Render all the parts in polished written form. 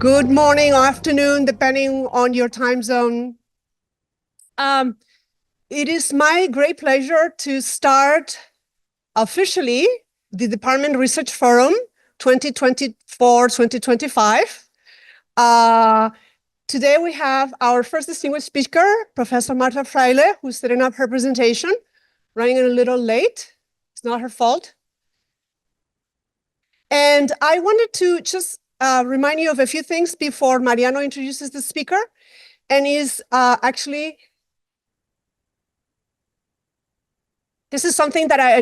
Good morning or afternoon, depending on your time zone. It is my great pleasure to start officially the Department Research Forum 2024-2025. Today we have our first distinguished speaker, Professor Marta Fraile, who's setting up her presentation, running a little late. It's not her fault. And I wanted to just remind you of a few things before Mariano introduces the speaker, and is actually, this is something that I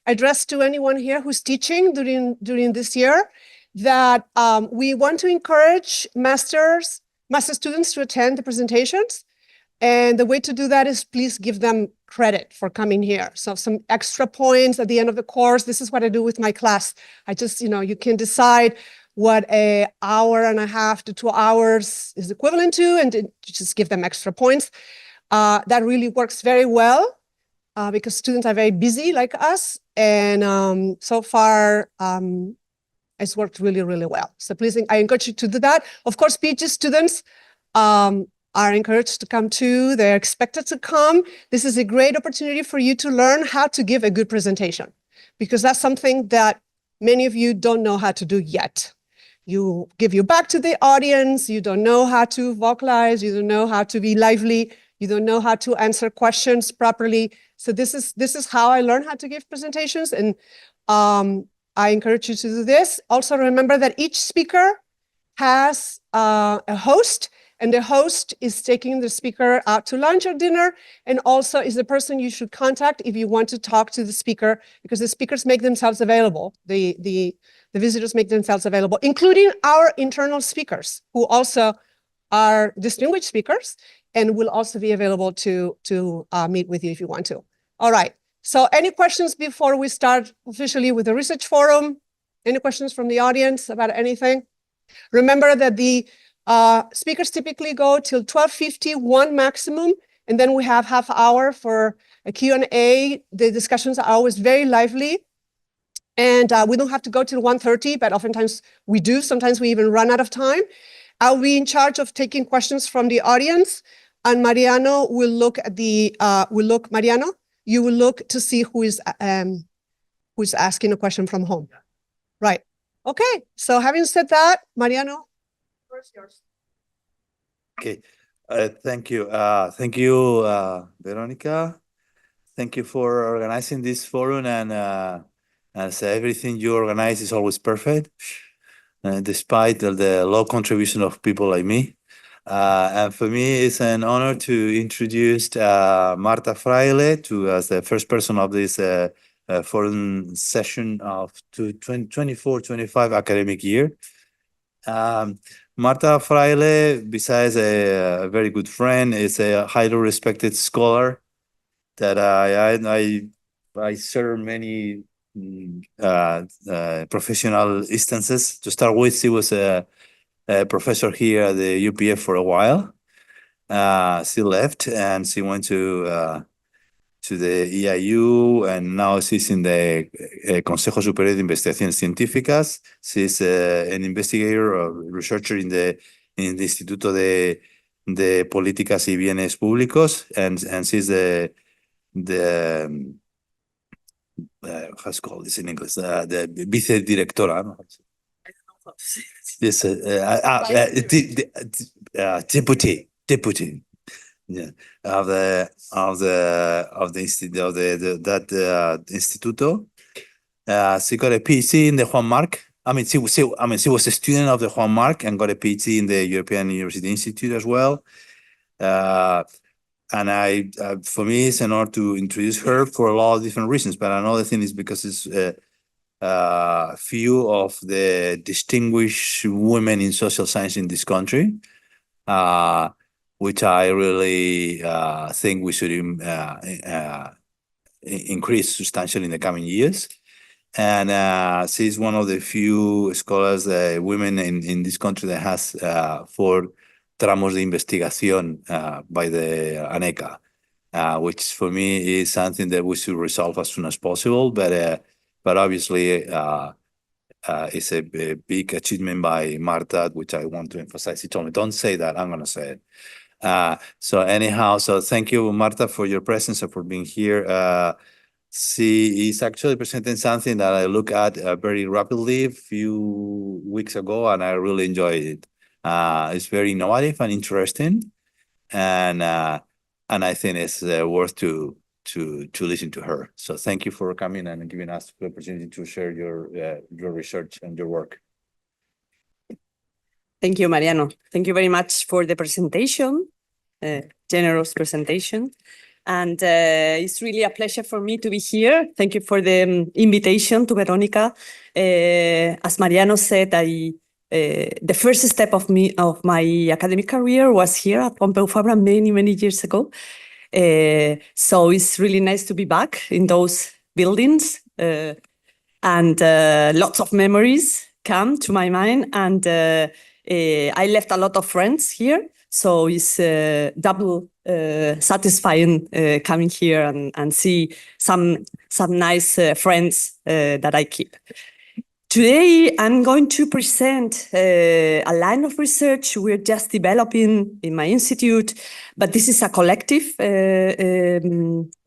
addressed to anyone here who's teaching during this year, that we want to encourage master students to attend the presentations. And the way to do that is please give them credit for coming here. So some extra points at the end of the course. This is what I do with my class. I just, you can decide what an hour and a half to 2 hours is equivalent to, and you just give them extra points. That really works very well because students are very busy like us. And so far, it's worked really, really well. So please, I encourage you to do that. Of course, PhD students are encouraged to come too. They're expected to come. This is a great opportunity for you to learn how to give a good presentation, because that's something that many of you don't know how to do yet. You give your back to the audience, you don't know how to vocalize, you don't know how to be lively, you don't know how to answer questions properly. So this is how I learned how to give presentations, and I encourage you to do this. Also remember that each speaker has a host, and the host is taking the speaker out to lunch or dinner, and also is the person you should contact if you want to talk to the speaker, because the speakers make themselves available. The visitors make themselves available, including our internal speakers, who also are distinguished speakers and will also be available to meet with you if you want to. All right. So any questions before we start officially with the research forum? Any questions from the audience about anything? Remember that the speakers typically go till 12:50, one maximum, and then we have half hour for a Q&A. The discussions are always very lively, and we don't have to go till 1:30, but oftentimes we do. Sometimes we even run out of time. I'll be in charge of taking questions from the audience, and Mariano will look at the, Mariano, you will look to see who's asking a question from home. Right. Okay, so having said that, Mariano, yours. Okay, thank you. Thank you, Veronica. Thank you for organizing this forum, and as everything you organize is always perfect, despite the low contribution of people like me. And for me, it's an honor to introduce Marta Fraile as the first person of this forum session of 2024-25 academic year. Marta Fraile, besides a very good friend, is a highly respected scholar that I serve many professional instances. To start with, she was a professor here at the UPF for a while. She left and she went to the EIU, and now she's in the Consejo Superior de Investigaciones Científicas. She's an investigator, a researcher in the Instituto de Políticas y Bienes Públicos, and she's the how's it called this in English? The vicedirectora. No? Yes, deputy. Yeah, of the Instituto. She got a PhD in the Juan Marc. She was a student of the Juan Marc and got a PhD in the European University Institute as well. And for me, it's an honor to introduce her for a lot of different reasons. But another thing is because it's few of the distinguished women in social science in this country. Which I really think we should increase substantially in the coming years. And she's one of the few scholars, women in this country that has 4 tramos de investigación by the ANECA, which for me is something that we should resolve as soon as possible. But obviously, is a big achievement by Marta, which I want to emphasize. He told me, don't say that, I'm gonna say it. So anyhow, so thank you, Marta, for your presence and for being here. She is actually presenting something that I look at very rapidly a few weeks ago, and I really enjoyed it. It's very innovative and interesting, and I think it's worth to listen to her. So thank you for coming and giving us the opportunity to share your research and your work. Thank you, Mariano. Thank you very much for the presentation, generous presentation. And it's really a pleasure for me to be here. Thank you for the invitation to Veronica. As Mariano said, the first step of my academic career was here at Pompeu Fabra many years ago. So it's really nice to be back in those buildings, and lots of memories come to my mind, and I left a lot of friends here, so it's double satisfying coming here and see some nice friends that I keep. Today, I'm going to present a line of research we're just developing in my institute, but this is a collective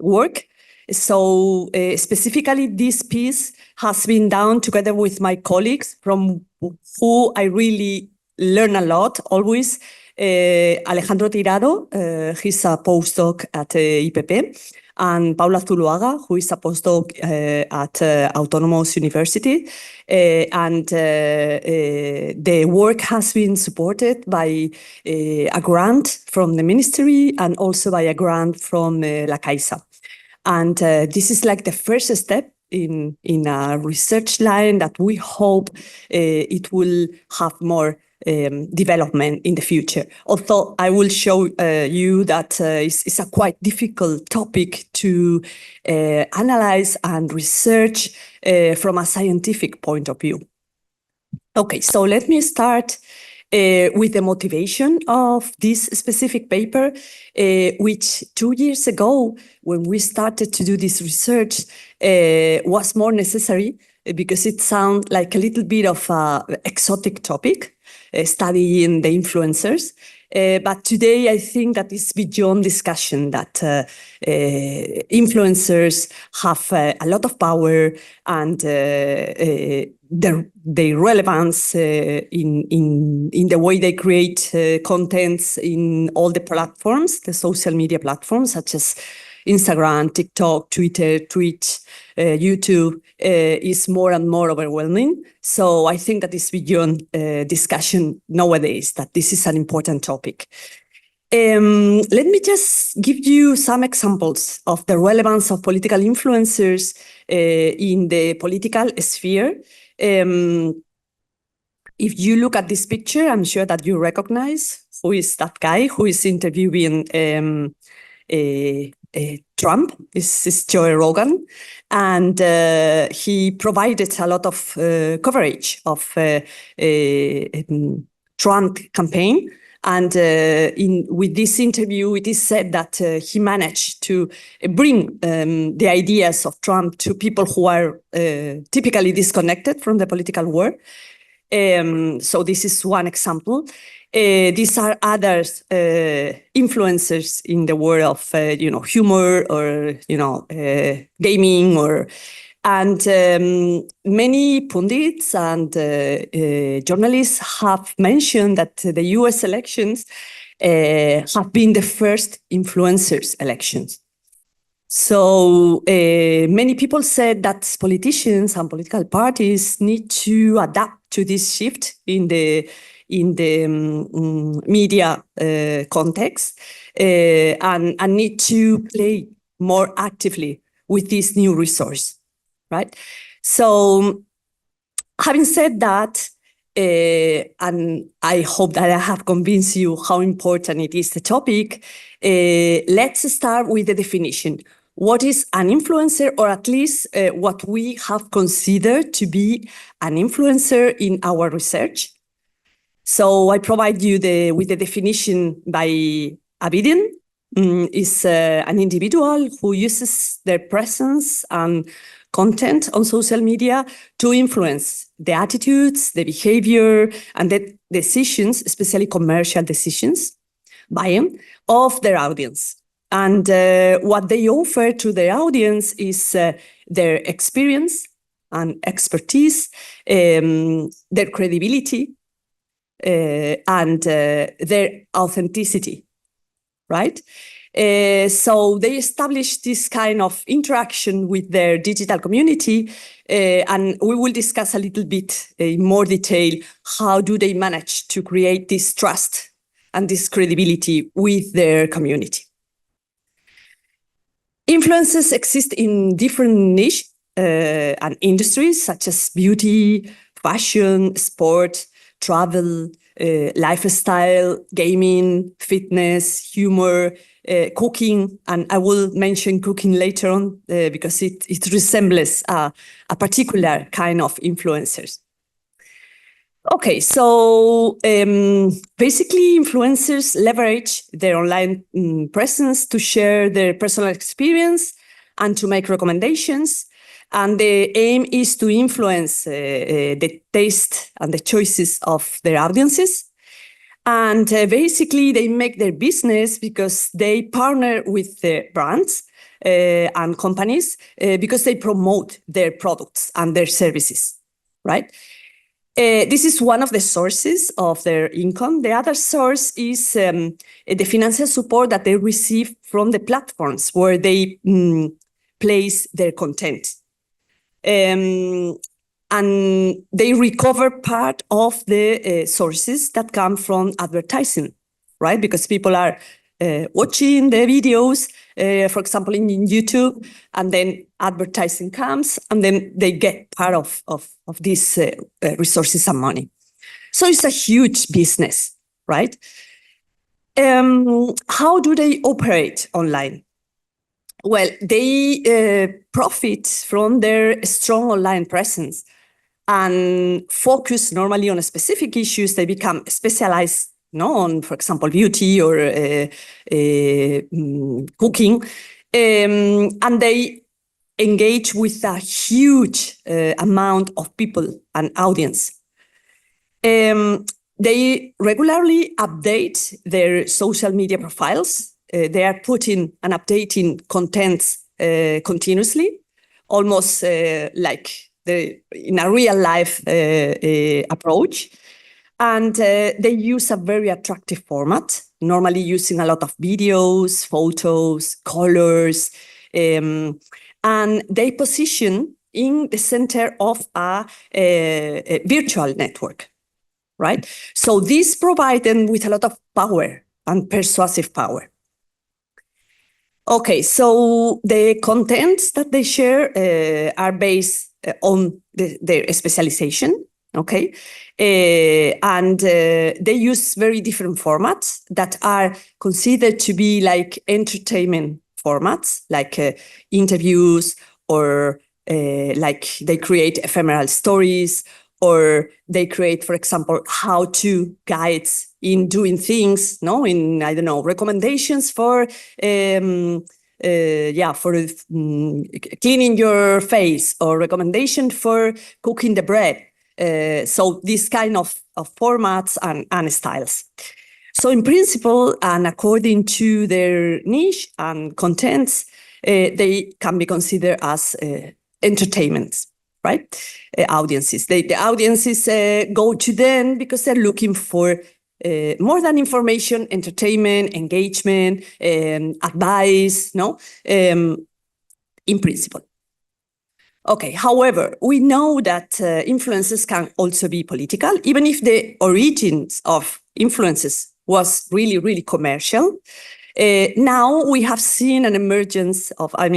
work. So specifically, this piece has been done together with my colleagues from who I really learn a lot always. Alejandro Tirado, he's a postdoc at IPP, and Paula Zuluaga, who is a postdoc at Autonomous University. And the work has been supported by a grant from the ministry and also by a grant from La Caixa. And this is like the first step in a research line that we hope it will have more development in the future. Although I will show you that it's a quite difficult topic to analyze and research from a scientific point of view. Okay, so let me start with the motivation of this specific paper, which 2 years ago, when we started to do this research, was more necessary because it sounded like a little bit of an exotic topic, studying the influencers. But today, I think that it's beyond discussion that influencers have a lot of power, and their relevance in the way they create contents in all the platforms, the social media platforms such as Instagram, TikTok, Twitter, Twitch, YouTube, is more and more overwhelming. So I think that it's beyond discussion nowadays, that this is an important topic. Let me just give you some examples of the relevance of political influencers in the political sphere. If you look at this picture, I'm sure that you recognize who is that guy who is interviewing Trump. This is Joe Rogan, and he provided a lot of coverage of Trump campaign. And with this interview, it is said that he managed to bring the ideas of Trump to people who are typically disconnected from the political world. So this is one example. These are others influencers in the world of humor or gaming and many pundits and journalists have mentioned that the US elections have been the first influencers elections. So many people said that politicians and political parties need to adapt to this shift in the media context and need to play more actively with this new resource, right? So having said that, and I hope that I have convinced you how important it is, the topic, let's start with the definition. What is an influencer, or at least what we have considered to be an influencer in our research? So I provide you with the definition by Abidin. Is an individual who uses their presence and content on social media to influence the attitudes, the behavior, and the decisions, especially commercial decisions, buying, of their audience. And what they offer to their audience is their experience and expertise, their credibility, and their authenticity, right? So they establish this kind of interaction with their digital community, and we will discuss a little bit in more detail how do they manage to create this trust and this credibility with their community. Influences exist in different niches and industries such as beauty, fashion, sport, travel, lifestyle, gaming, fitness, humor, cooking, and I will mention cooking later on because it resembles a particular kind of influencers. Okay, so basically influencers leverage their online presence to share their personal experience and to make recommendations. And the aim is to influence the taste and the choices of their audiences. And basically they make their business because they partner with the brands and companies because they promote their products and their services, right? This is one of the sources of their income. The other source is the financial support that they receive from the platforms where they place their content. And they recover part of the sources that come from advertising, right? Because people are watching the videos, for example, in YouTube, and then advertising comes, and then they get part of these resources and money. So it's a huge business, right? How do they operate online? Well, they profit from their strong online presence and focus normally on specific issues. They become specialized on, for example, beauty or cooking, and they engage with a huge amount of people and audience. They regularly update their social media profiles. They are putting and updating contents continuously, almost like in a real life approach. And they use a very attractive format, normally using a lot of videos, photos, colors, and they position in the center of a virtual network, right? So this provides them with a lot of power and persuasive power. Okay, so the contents that they share are based on their specialization, okay? And they use very different formats that are considered to be like entertainment formats, like interviews, or like they create ephemeral stories, or they create, for example, how-to guides in doing things, in, I don't know, recommendations for, cleaning your face, or recommendation for cooking the bread. So this kind of formats and styles. So in principle, and according to their niche and contents, they can be considered as entertainments, right? Audiences. The audiences go to them because they're looking for more than information, entertainment, engagement, advice, in principle. Okay, however, we know that influences can also be political, even if the origins of influences was really, really commercial. Now we have seen an emergence of, a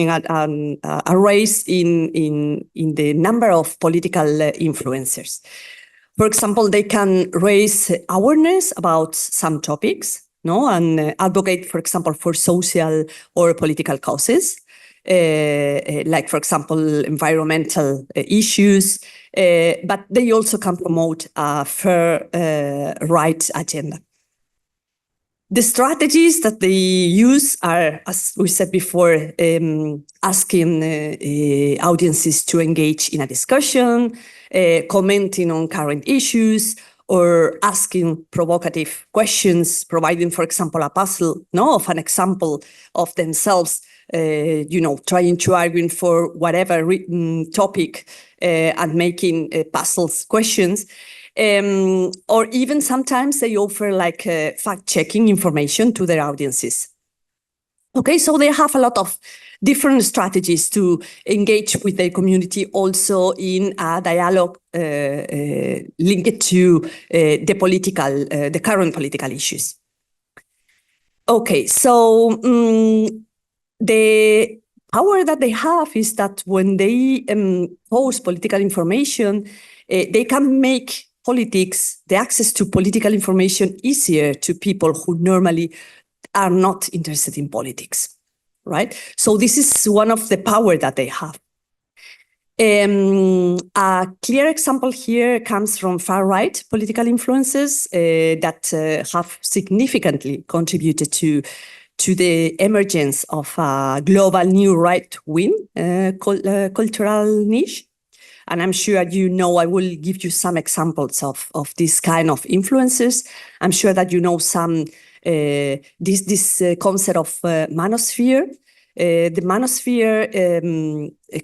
rise in the number of political influencers. For example, they can raise awareness about some topics, and advocate, for example, for social or political causes, like, for example, environmental issues, but they also can promote a fair rights agenda. The strategies that they use are, as we said before, asking audiences to engage in a discussion, commenting on current issues, or asking provocative questions, providing, for example, a puzzle of an example of themselves, trying to argue for whatever topic and making puzzles questions. Or even sometimes they offer like fact-checking information to their audiences. Okay, so they have a lot of different strategies to engage with their community, also in a dialogue linked to the current political issues. Okay, so the power that they have is that when they post political information, they can make politics, the access to political information, easier to people who normally are not interested in politics, right? So this is one of the power that they have. A clear example here comes from far-right political influences that have significantly contributed to the emergence of a global new right-wing cultural niche. And I'm sure I will give you some examples of this kind of influences. I'm sure that you know some, this concept of manosphere. The manosphere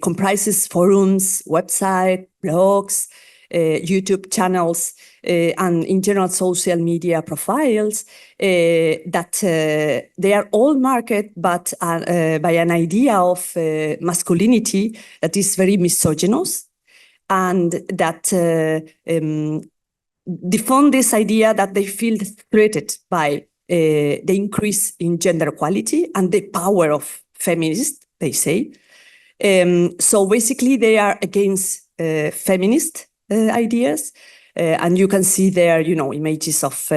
comprises forums, websites, blogs, YouTube channels, and in general social media profiles that they are all marked but by an idea of masculinity that is very misogynous, and that defend this idea that they feel threatened by the increase in gender equality and the power of feminists, they say. So basically they are against feminist ideas, and you can see there, images of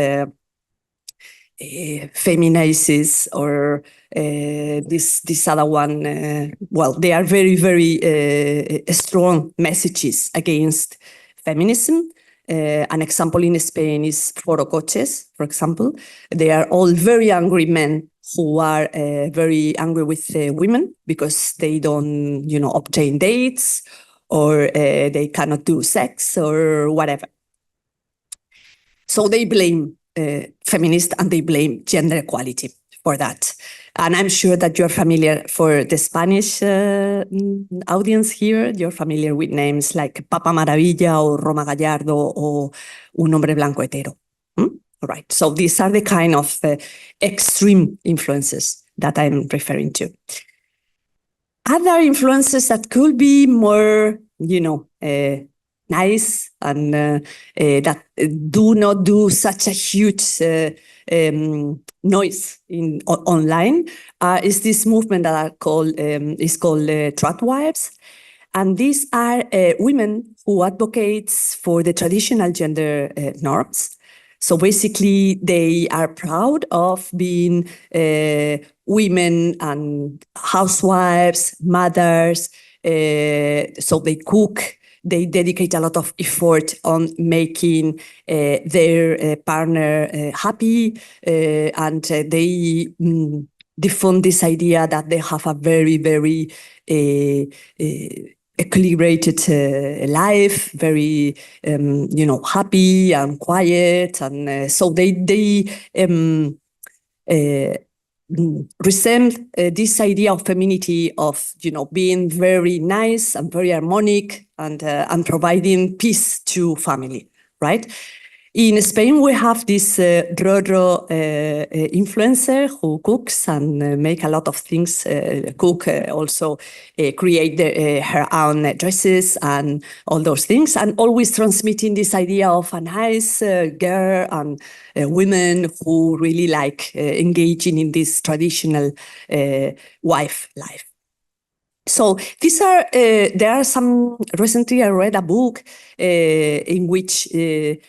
feminazis or this other one. Well, they are very, very strong messages against feminism. An example in Spain is Foro Coches, for example. They are all very angry men who are very angry with women because they don't, obtain dates, or they cannot do sex or whatever. So they blame feminists and they blame gender equality for that. And I'm sure that you're familiar, for the Spanish audience here, you're familiar with names like Papa Maravilla or Roma Gallardo or Un Hombre Blanco Hetero. Right. So these are the kind of extreme influences that I'm referring to. Other influences that could be more, nice and that do not do such a huge noise online is this movement that is called trad wives. And these are women who advocate for the traditional gender norms. So basically, they are proud of being women and housewives, mothers. So they cook. They dedicate a lot of effort on making their partner happy, and they defend this idea that they have a very, very equilibrated life, very, happy and quiet. And so they resent this idea of femininity, of, being very nice and very harmonic and providing peace to family, right? In Spain, we have this Roro influencer who cooks and make a lot of things, also create her own dresses and all those things, and always transmitting this idea of a nice girl and women who really like engaging in this traditional wife life. So these are, there are some, recently I read a book in which a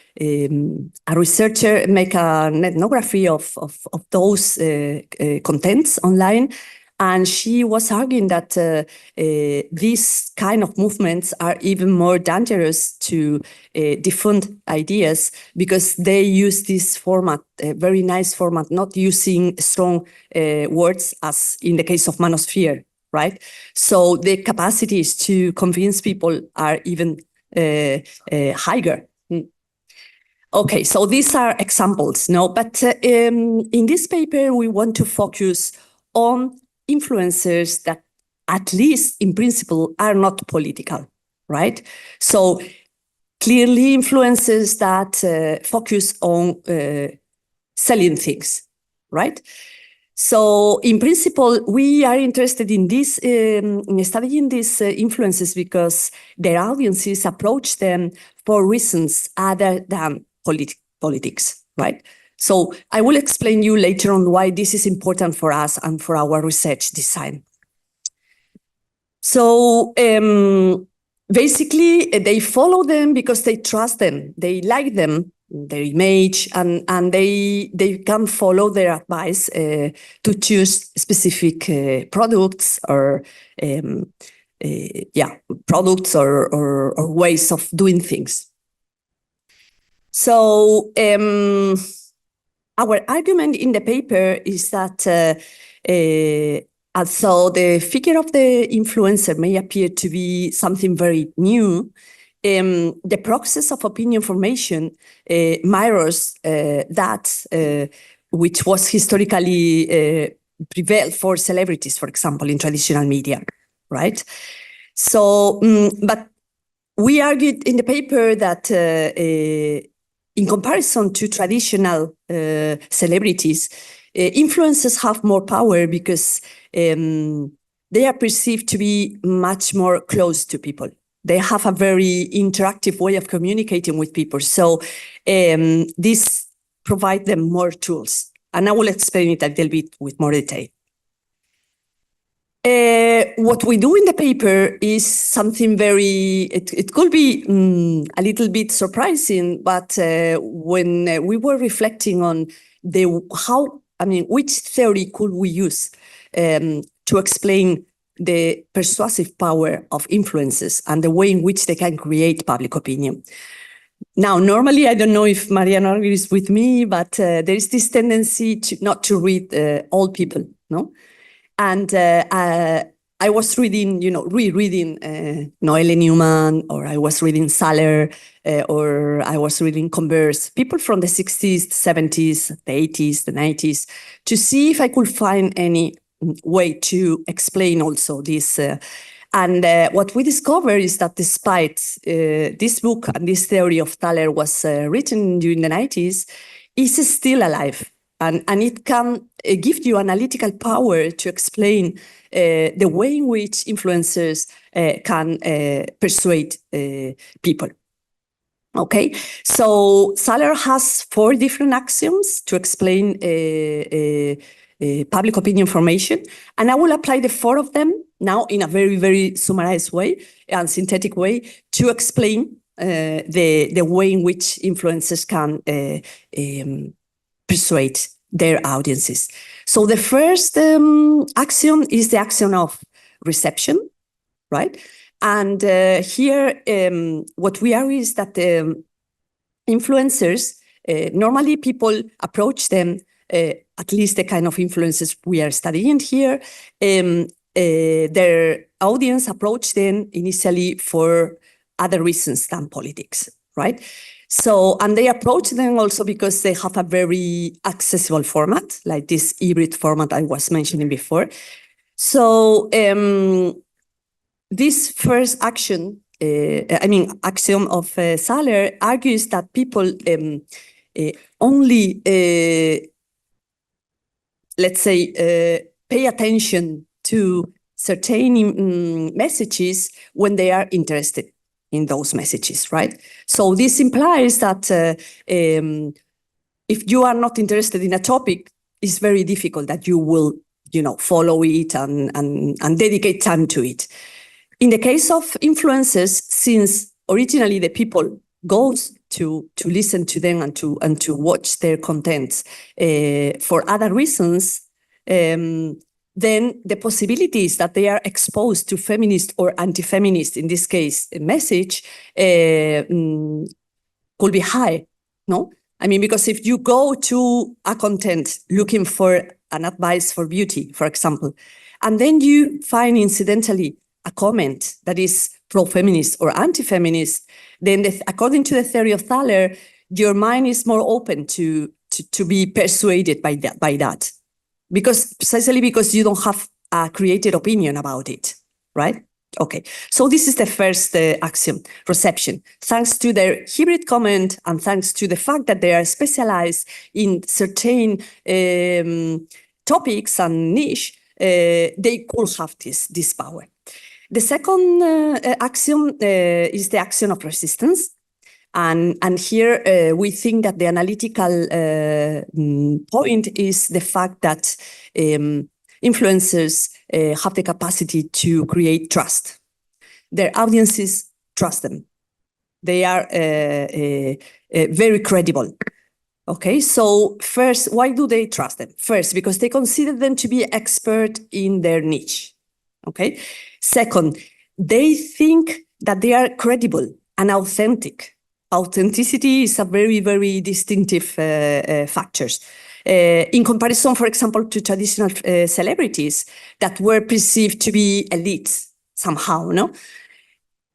researcher make an ethnography of those contents online, And she was arguing that these kind of movements are even more dangerous to defend ideas because they use this format, a very nice format, not using strong words as in the case of manosphere, right? So the capacities to convince people are even higher. Okay, so these are examples, no? But in this paper, we want to focus on influencers that, at least in principle, are not political, right? So clearly influencers that focus on selling things, right? So in principle, we are interested in this, in studying these influences because their audiences approach them for reasons other than politics, right? So I will explain you later on why this is important for us and for our research design. So basically, they follow them because they trust them, they like them, their image, and they can follow their advice to choose specific products or products or ways of doing things. So our argument in the paper is that although the figure of the influencer may appear to be something very new, the process of opinion formation mirrors that which was historically prevailed for celebrities, for example, in traditional media, right? So, but we argued in the paper that in comparison to traditional celebrities, influencers have more power because they are perceived to be much more close to people. They have a very interactive way of communicating with people. So this provides them more tools. And I will explain it a little bit with more detail. What we do in the paper is something very, it could be a little bit surprising, but when we were reflecting on which theory could we use to explain the persuasive power of influences and the way in which they can create public opinion. Now, normally, I don't know if Mariano agrees with me, but there is this tendency not to read all people, no? And I was reading, rereading Noelle Newman, or I was reading Saller, or I was reading Converse, people from the 60s, 70s, the 80s, the 90s, to see if I could find any way to explain also this. And what we discovered is that despite this book and this theory of Thaler was written during the 90s, it's still alive. And it can give you analytical power to explain the way in which influencers can persuade people. Okay, so Thaler has 4 different axioms to explain public opinion formation, and I will apply the 4 of them now in a very, very summarized way and synthetic way to explain the way in which influencers can persuade their audiences. So the first axiom is the axiom of reception, right? And here, what we argue is that influencers, normally people approach them, at least the kind of influencers we are studying here, their audience approach them initially for other reasons than politics, right? So, and they approach them also because they have a very accessible format, like this hybrid format I was mentioning before. So, this first axiom of Thaler argues that people only, let's say, pay attention to certain messages when they are interested in those messages, right? So this implies that if you are not interested in a topic, it's very difficult that you will, follow it and dedicate time to it. In the case of influencers, since originally the people goes to listen to them and to watch their contents for other reasons, then the possibilities that they are exposed to feminist or anti-feminist, in this case, a message, could be high, no? I mean, because if you go to a content looking for an advice for beauty, for example, and then you find incidentally a comment that is pro-feminist or anti-feminist, then according to the theory of Thaler, your mind is more open to be persuaded by that. Precisely because you don't have a created opinion about it, right? Okay, so this is the first axiom, reception. Thanks to their hybrid comment and thanks to the fact that they are specialized in certain topics and niche, they could have this power. The second axiom is the axiom of resistance. And here we think that the analytical point is the fact that influencers have the capacity to create trust. Their audiences trust them. They are very credible. Okay, so first, why do they trust them? First, because they consider them to be expert in their niche. Okay. Second, they think that they are credible and authentic. Authenticity is a very, very distinctive factors. In comparison, for example, to traditional celebrities that were perceived to be elites somehow, no?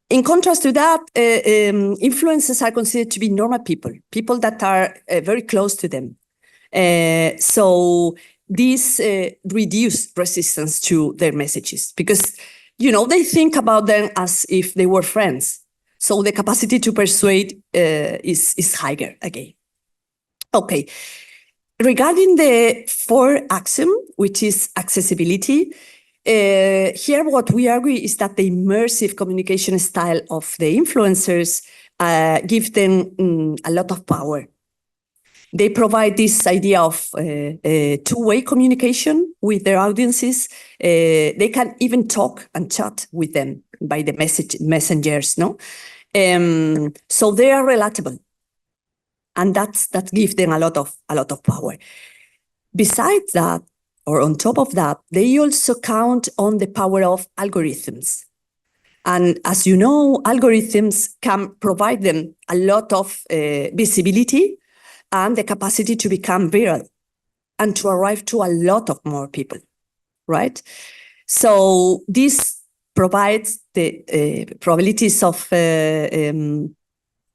In contrast to that, influencers are considered to be normal people that are very close to them. So this reduce resistance to their messages because, you know, they think about them as if they were friends. So the capacity to persuade is higher again. Okay. Regarding the fourth axiom, which is accessibility, here what we argue is that the immersive communication style of the influencers give them a lot of power. They provide this idea of two-way communication with their audiences. They can even talk and chat with them by the messengers, no? So they are relatable, and that gives them a lot of power. Besides that, or on top of that, they also count on the power of algorithms. And as you know, algorithms can provide them a lot of visibility and the capacity to become viral and to arrive to a lot of more people, right? So this provides the probabilities of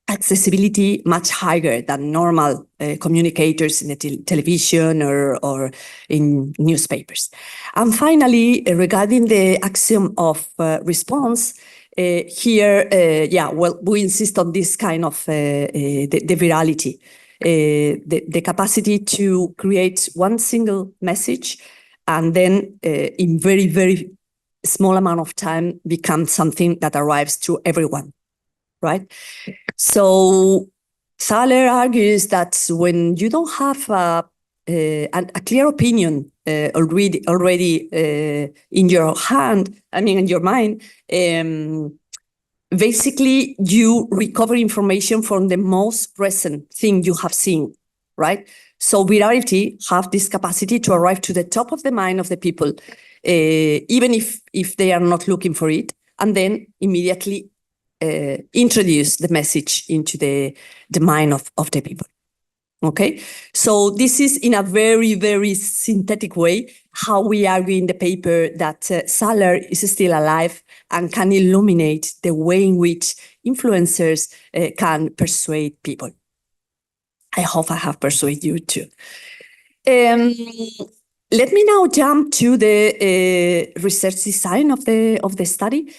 accessibility much higher than normal communicators in the television or in newspapers. And finally, regarding the axiom of response, here, we insist on this kind of the virality, the capacity to create one single message and then in very, very small amount of time become something that arrives to everyone, right? So Thaler argues that when you don't have a clear opinion already in your hand, I mean, in your mind, basically you recover information from the most recent thing you have seen, right? So virality have this capacity to arrive to the top of the mind of the people, even if they are not looking for it, and then immediately introduce the message into the mind of the people. Okay, so this is in a very, very synthetic way how we argue in the paper that Thaler is still alive and can illuminate the way in which influencers can persuade people. I hope I have persuaded you too. Let me now jump to the research design of the study.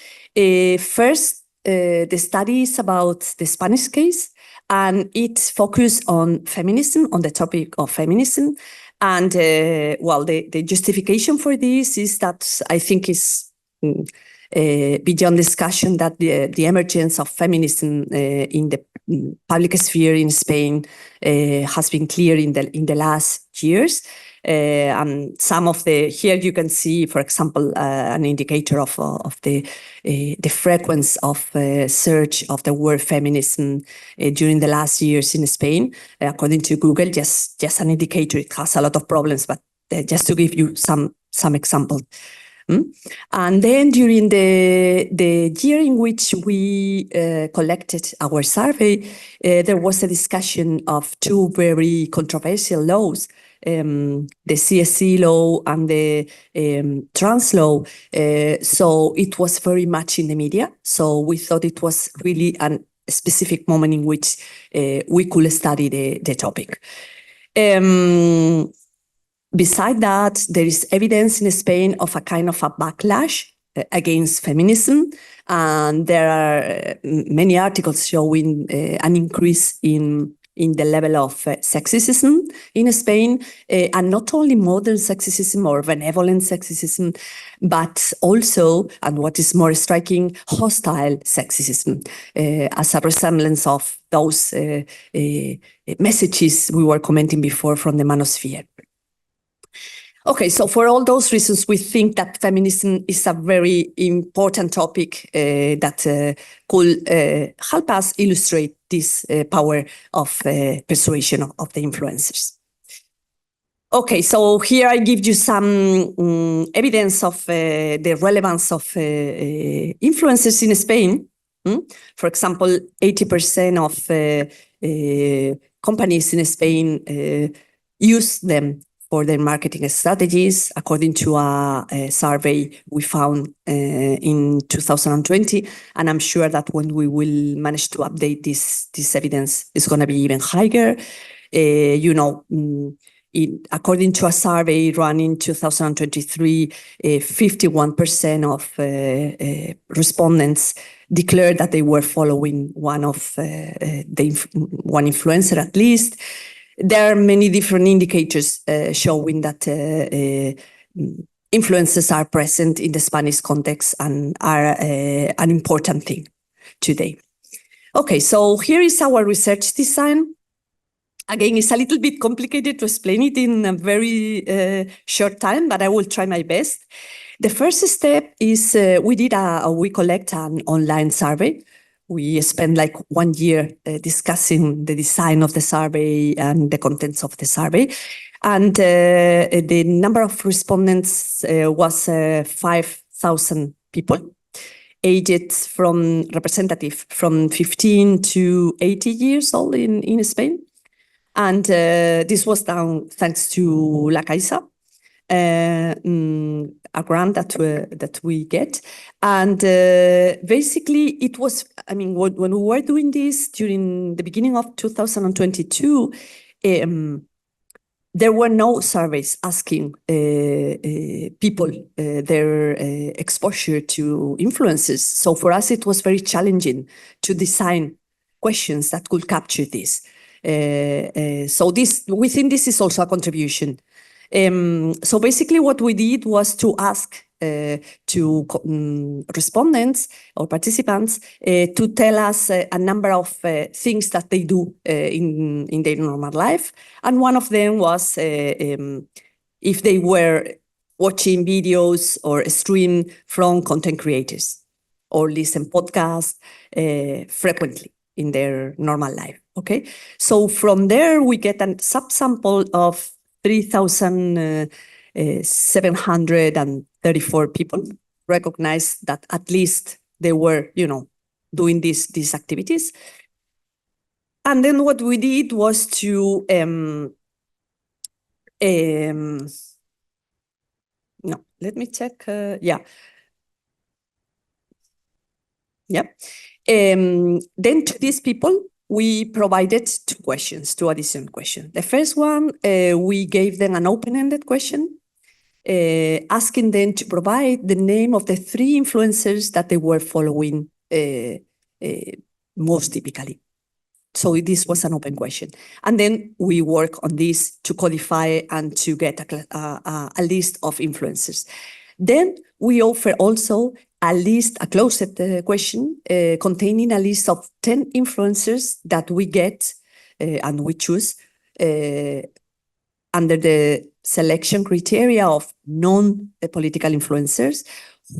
First, the study is about the Spanish case, and it's focused on feminism, on the topic of feminism. And the justification for this is that I think is beyond discussion that the emergence of feminism in the public sphere in Spain has been clear in the last years. And some of here you can see, for example, an indicator of the frequency of search of the word feminism during the last years in Spain. According to Google, just an indicator. It has a lot of problems, but just to give you some some examples. And then during the year in which we collected our survey, there was a discussion of two very controversial laws, the CSC law and the trans law. So it was very much in the media. So we thought it was really a specific moment in which we could study the topic. Besides that, there is evidence in Spain of a kind of a backlash against feminism, and there are many articles showing an increase in the level of sexism in Spain, and not only modern sexism or benevolent sexism, but also, and what is more striking, hostile sexism, as a resemblance of those messages we were commenting before from the manosphere. Okay, so for all those reasons, we think that feminism is a very important topic that could help us illustrate this power of persuasion of the influencers. Okay, so here I give you some evidence of the relevance of influencers in Spain. For example, 80% of companies in Spain use them for their marketing strategies, according to a survey we found in 2020. And I'm sure that when we will manage to update this evidence, it's going to be even higher. According to a survey run in 2023, 51% of respondents declared that they were following one influencer at least. There are many different indicators showing that influences are present in the Spanish context and are an important thing today. Okay, so here is our research design. Again, it's a little bit complicated to explain it in a very short time, but I will try my best. The first step is we collect an online survey. We spent like 1 year discussing the design of the survey and the contents of the survey. And the number of respondents was 5,000 people, aged representative from 15 to 80 years old in Spain. And this was done thanks to La Caixa, a grant that we get. And basically it was, when we were doing this during the beginning of 2022, there were no surveys asking people their exposure to influences. So for us, it was very challenging to design questions that could capture this. So we think this is also a contribution. So basically what we did was to ask to respondents or participants to tell us a number of things that they do in their normal life. And one of them was if they were watching videos or stream from content creators or listen podcasts frequently in their normal life. Okay, so from there we get a subsample of 3,734 people recognized that at least they were, doing these activities. And then what we did was to no, let me check. Then to these people, we provided two additional questions. The first one, we gave them an open-ended question, asking them to provide the name of the 3 influencers that they were following most typically. So this was an open question. And then we work on this to codify and to get a list of influencers. Then we offer also a closed question containing a list of 10 influencers that we get and we choose under the selection criteria of non-political influencers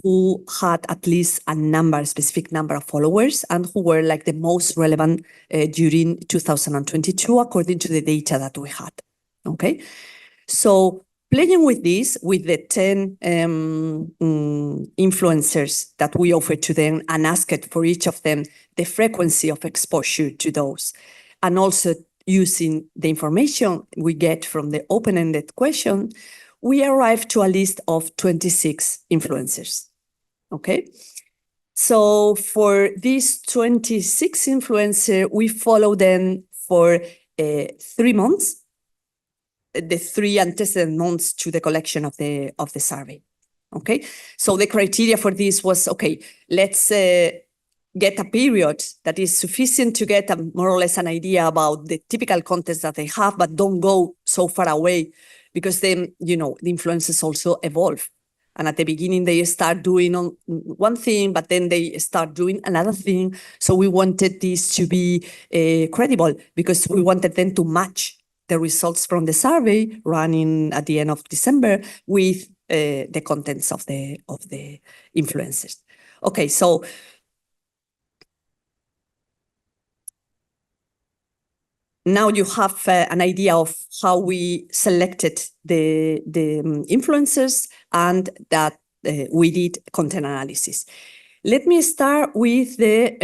who had at least a specific number of followers and who were like the most relevant during 2022 according to the data that we had. Okay, so playing with this, with the 10 influencers that we offered to them and asked for each of them the frequency of exposure to those, and also using the information we get from the open-ended question, we arrived to a list of 26 influencers, okay? So for these 26 influencers, we follow them for 3 months, the 3 antecedent months to the collection of the survey, okay? So the criteria for this was, okay, let's get a period that is sufficient to get more or less an idea about the typical context that they have, but don't go so far away, because then, you know, the influences also evolve. And at the beginning, they start doing one thing, but then they start doing another thing. So we wanted this to be credible, because we wanted them to match the results from the survey running at the end of December with the contents of the influencers. Okay, so now you have an idea of how we selected the influencers and that we did content analysis. Let me start with the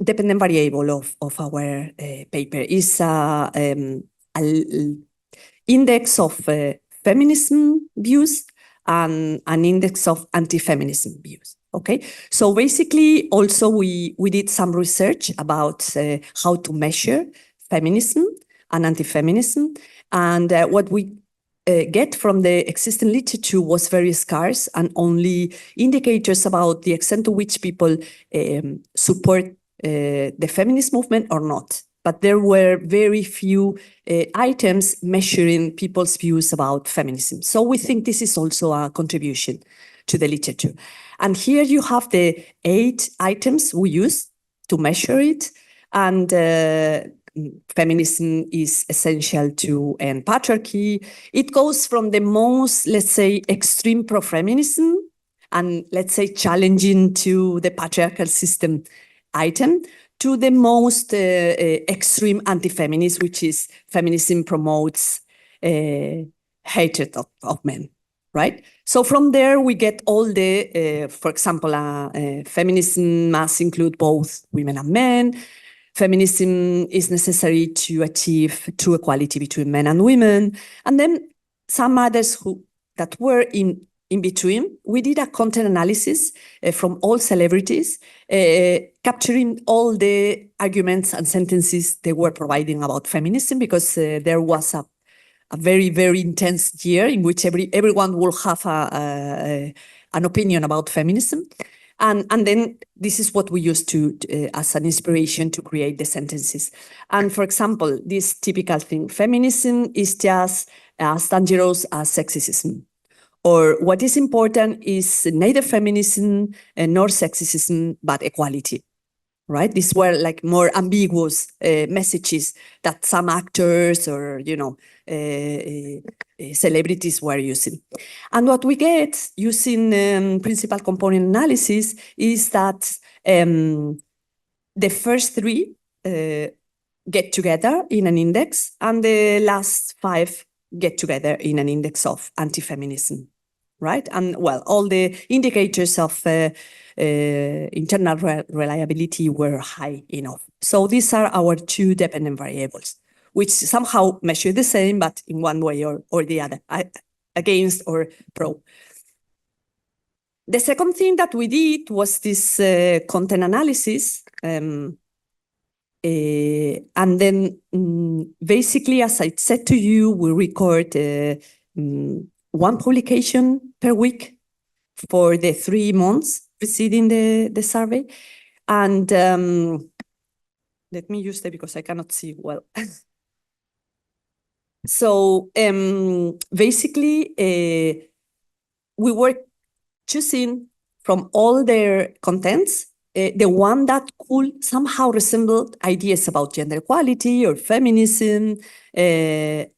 dependent variable of our paper. It's an index of feminism views and an index of anti-feminism views. Okay, so basically also we did some research about how to measure feminism and anti-feminism, and what we get from the existing literature was very scarce and only indicators about the extent to which people support the feminist movement or not. But there were very few items measuring people's views about feminism. So we think this is also a contribution to the literature. And here you have the 8 items we use to measure it. And feminism is essential to end patriarchy. It goes from the most, let's say, extreme pro-feminism and, let's say, challenging to the patriarchal system item, to the most extreme anti-feminist, which is feminism promotes hatred of men, right? So from there, we get all the, for example, feminism must include both women and men. Feminism is necessary to achieve true equality between men and women. And then some others that were in between. We did a content analysis from all celebrities, capturing all the arguments and sentences they were providing about feminism, because there was a very, very intense year in which everyone will have an opinion about feminism. And then this is what we use to as an inspiration to create the sentences. And for example, this typical thing, feminism is just as dangerous as sexism. Or what is important is neither feminism nor sexism, but equality, right? These were like more ambiguous messages that some actors or, you know, celebrities were using. And what we get using principal component analysis is that the first 3 get together in an index, and the last 5 get together in an index of anti-feminism, right? And well, all the indicators of internal reliability were high enough. So these are our 2 dependent variables, which somehow measure the same, but in one way or the other, against or pro. The second thing that we did was this content analysis. And then basically, as I said to you, we record 1 publication per week for the 3 months preceding the survey. And let me use that because I cannot see well. So basically, we were choosing from all their contents the one that could somehow resemble ideas about gender equality or feminism. And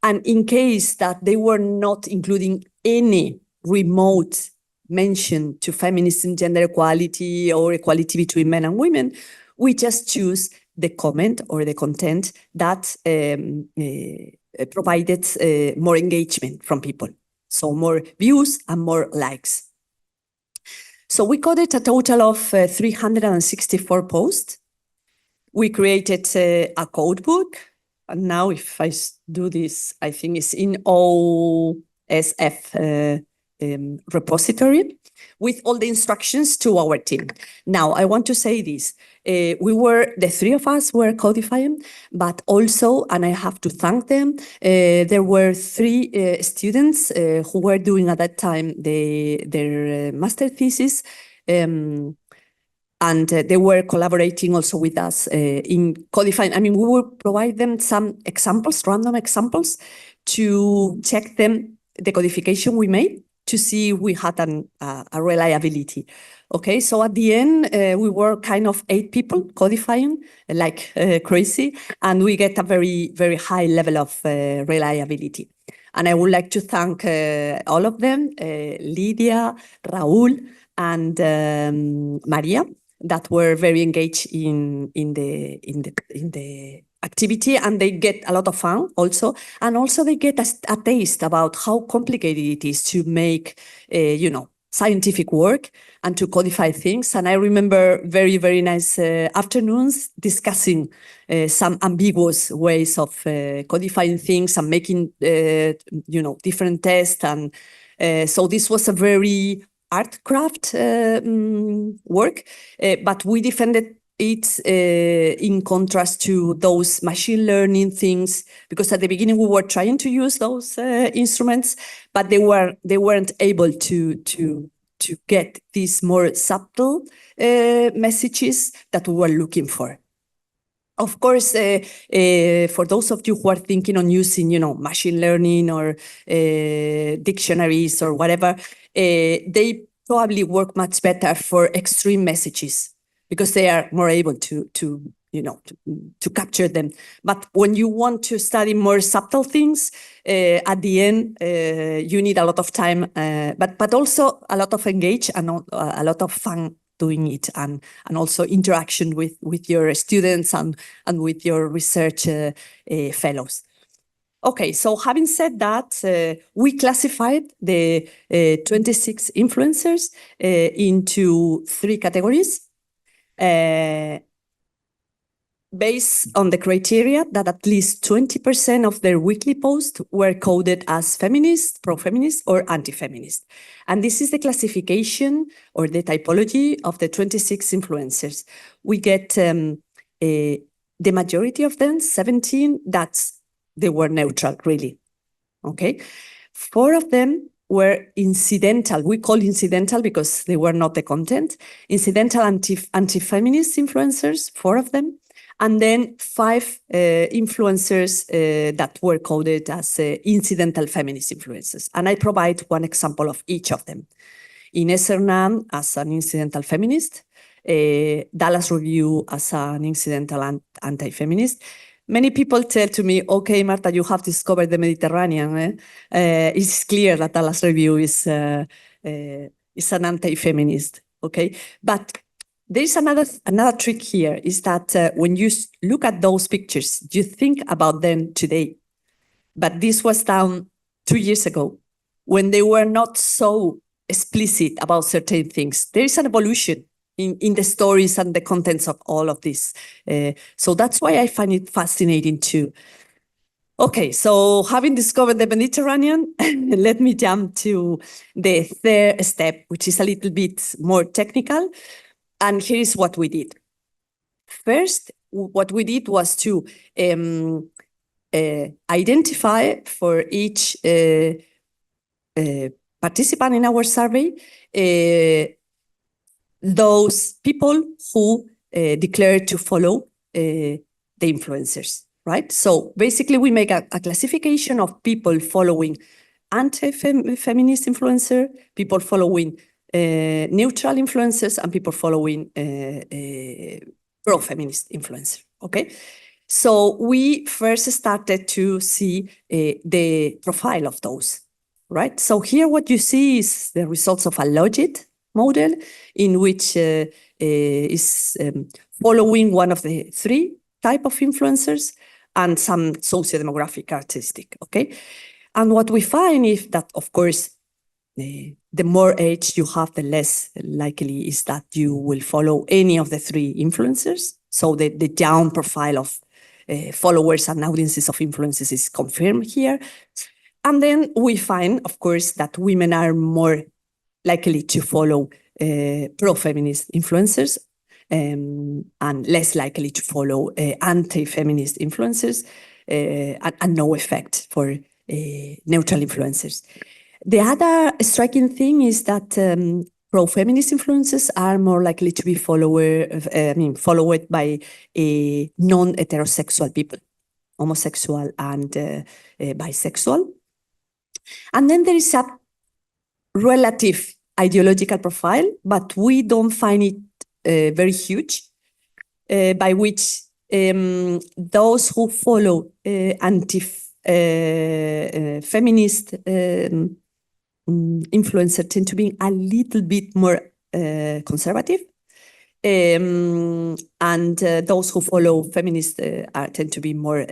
in case that they were not including any remote mention to feminism, gender equality, or equality between men and women, we just choose the comment or the content that provided more engagement from people. So more views and more likes. So we coded a total of 364 posts. We created a code book. And now if I do this, I think it's in OSF repository with all the instructions to our team. Now, I want to say this. The three of us were codifying, but also, and I have to thank them, there were three students who were doing at that time their master thesis, and they were collaborating also with us in codifying. I mean, we will provide them some examples, random examples, to check them, the codification we made, to see if we had a reliability. Okay, so at the end, we were kind of 8 people codifying like crazy, and we get a very, very high level of reliability. And I would like to thank all of them, Lydia, Raúl, and Maria, that were very engaged in the activity, and they get a lot of fun also, and also they get a taste about how complicated it is to make, scientific work and to codify things. And I remember very, very nice afternoons discussing some ambiguous ways of codifying things and making, different tests. And so this was a very art craft work, but we defended it in contrast to those machine learning things, because at the beginning we were trying to use those instruments, but they weren't able to get these more subtle messages that we were looking for. Of course, for those of you who are thinking on using, machine learning or dictionaries or whatever, they probably work much better for extreme messages, because they are more able to capture them. But when you want to study more subtle things, at the end, you need a lot of time, but also a lot of engage and a lot of fun doing it, and also interaction with your students and with your research fellows. Okay, so having said that, we classified the 26 influencers into 3 categories. Based on the criteria that at least 20% of their weekly posts were coded as feminist, pro-feminist, or anti-feminist. And this is the classification or the typology of the 26 influencers. We get the majority of them, 17, they were neutral, really. Okay, 4 of them were incidental. We call incidental because they were not the content. Incidental anti-feminist influencers, 4 of them. And then 5 influencers that were coded as incidental feminist influencers. And I provide one example of each of them. Ines Hernan as an incidental feminist, Dallas Review as an incidental anti-feminist. Many people tell to me, okay, Marta, you have discovered the Mediterranean. It's clear that Dallas Review is an anti-feminist, okay? But there is another trick here, is that when you look at those pictures, you think about them today. But this was done 2 years ago, when they were not so explicit about certain things. There is an evolution in the stories and the contents of all of this. So that's why I find it fascinating too. Okay, so having discovered the Mediterranean, let me jump to the 3rd step, which is a little bit more technical. And here is what we did. First, what we did was to identify for each participant in our survey those people who declared to follow the influencers, right? So basically we make a classification of people following anti-feminist influencer, people following neutral influencers, and people following pro-feminist influencer, okay? So we first started to see the profile of those, right? So here what you see is the results of a logit model in which is following one of the 3 type of influencers, and some socio-demographic characteristic, okay? And what we find is that, of course, the more age you have, the less likely is that you will follow any of the three influencers. So the down profile of followers and audiences of influencers is confirmed here. And then we find, of course, that women are more likely to follow pro-feminist influencers and less likely to follow anti-feminist influencers and no effect for neutral influencers. The other striking thing is that pro-feminist influencers are more likely to be followed by non-heterosexual people, homosexual and bisexual. And then there is a relative ideological profile, but we don't find it very huge, by which those who follow anti-feminist influencers tend to be a little bit more conservative, and those who follow feminists tend to be more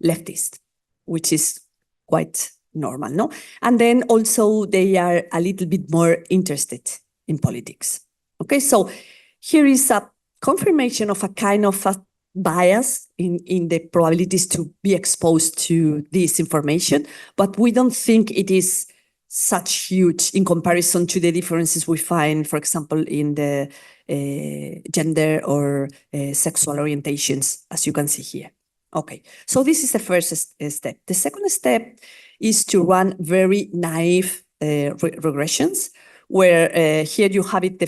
leftist, which is quite normal, no? And then also they are a little bit more interested in politics. Okay, so here is a confirmation of a kind of a bias in the probabilities to be exposed to this information, but we don't think it is such huge in comparison to the differences we find, for example, in the gender or sexual orientations, as you can see here. Okay, so this is the first step. The second step is to run very naive regressions, where here you have it,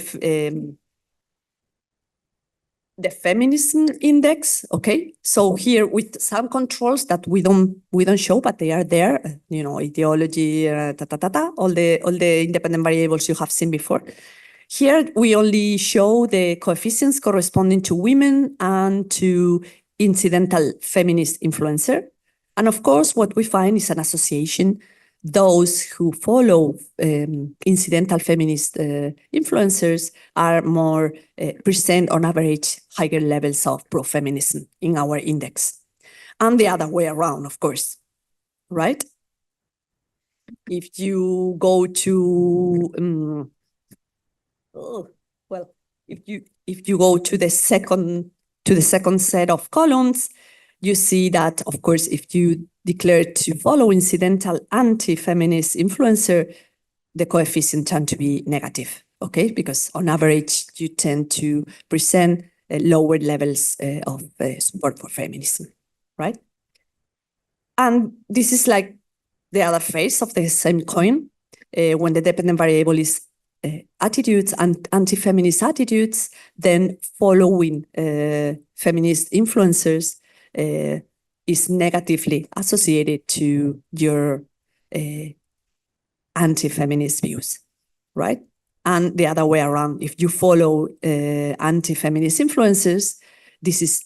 the feminism index, okay? So here with some controls that we don't show, but they are there, you know, ideology, all the independent variables you have seen before. Here we only show the coefficients corresponding to women and to incidental feminist influencer. And of course, what we find is an association. Those who follow incidental feminist influencers are more present on average higher levels of pro-feminism in our index. And the other way around, of course, right? If you go to, if you go to the second set of columns, you see that, of course, if you declare to follow incidental anti-feminist influencer, the coefficient tend to be negative, okay? Because on average, you tend to present lower levels of support for feminism, right? And this is like the other face of the same coin, when the dependent variable is attitudes and anti-feminist attitudes, then following feminist influencers is negatively associated to your anti-feminist views, right? And the other way around, if you follow anti-feminist influencers, this is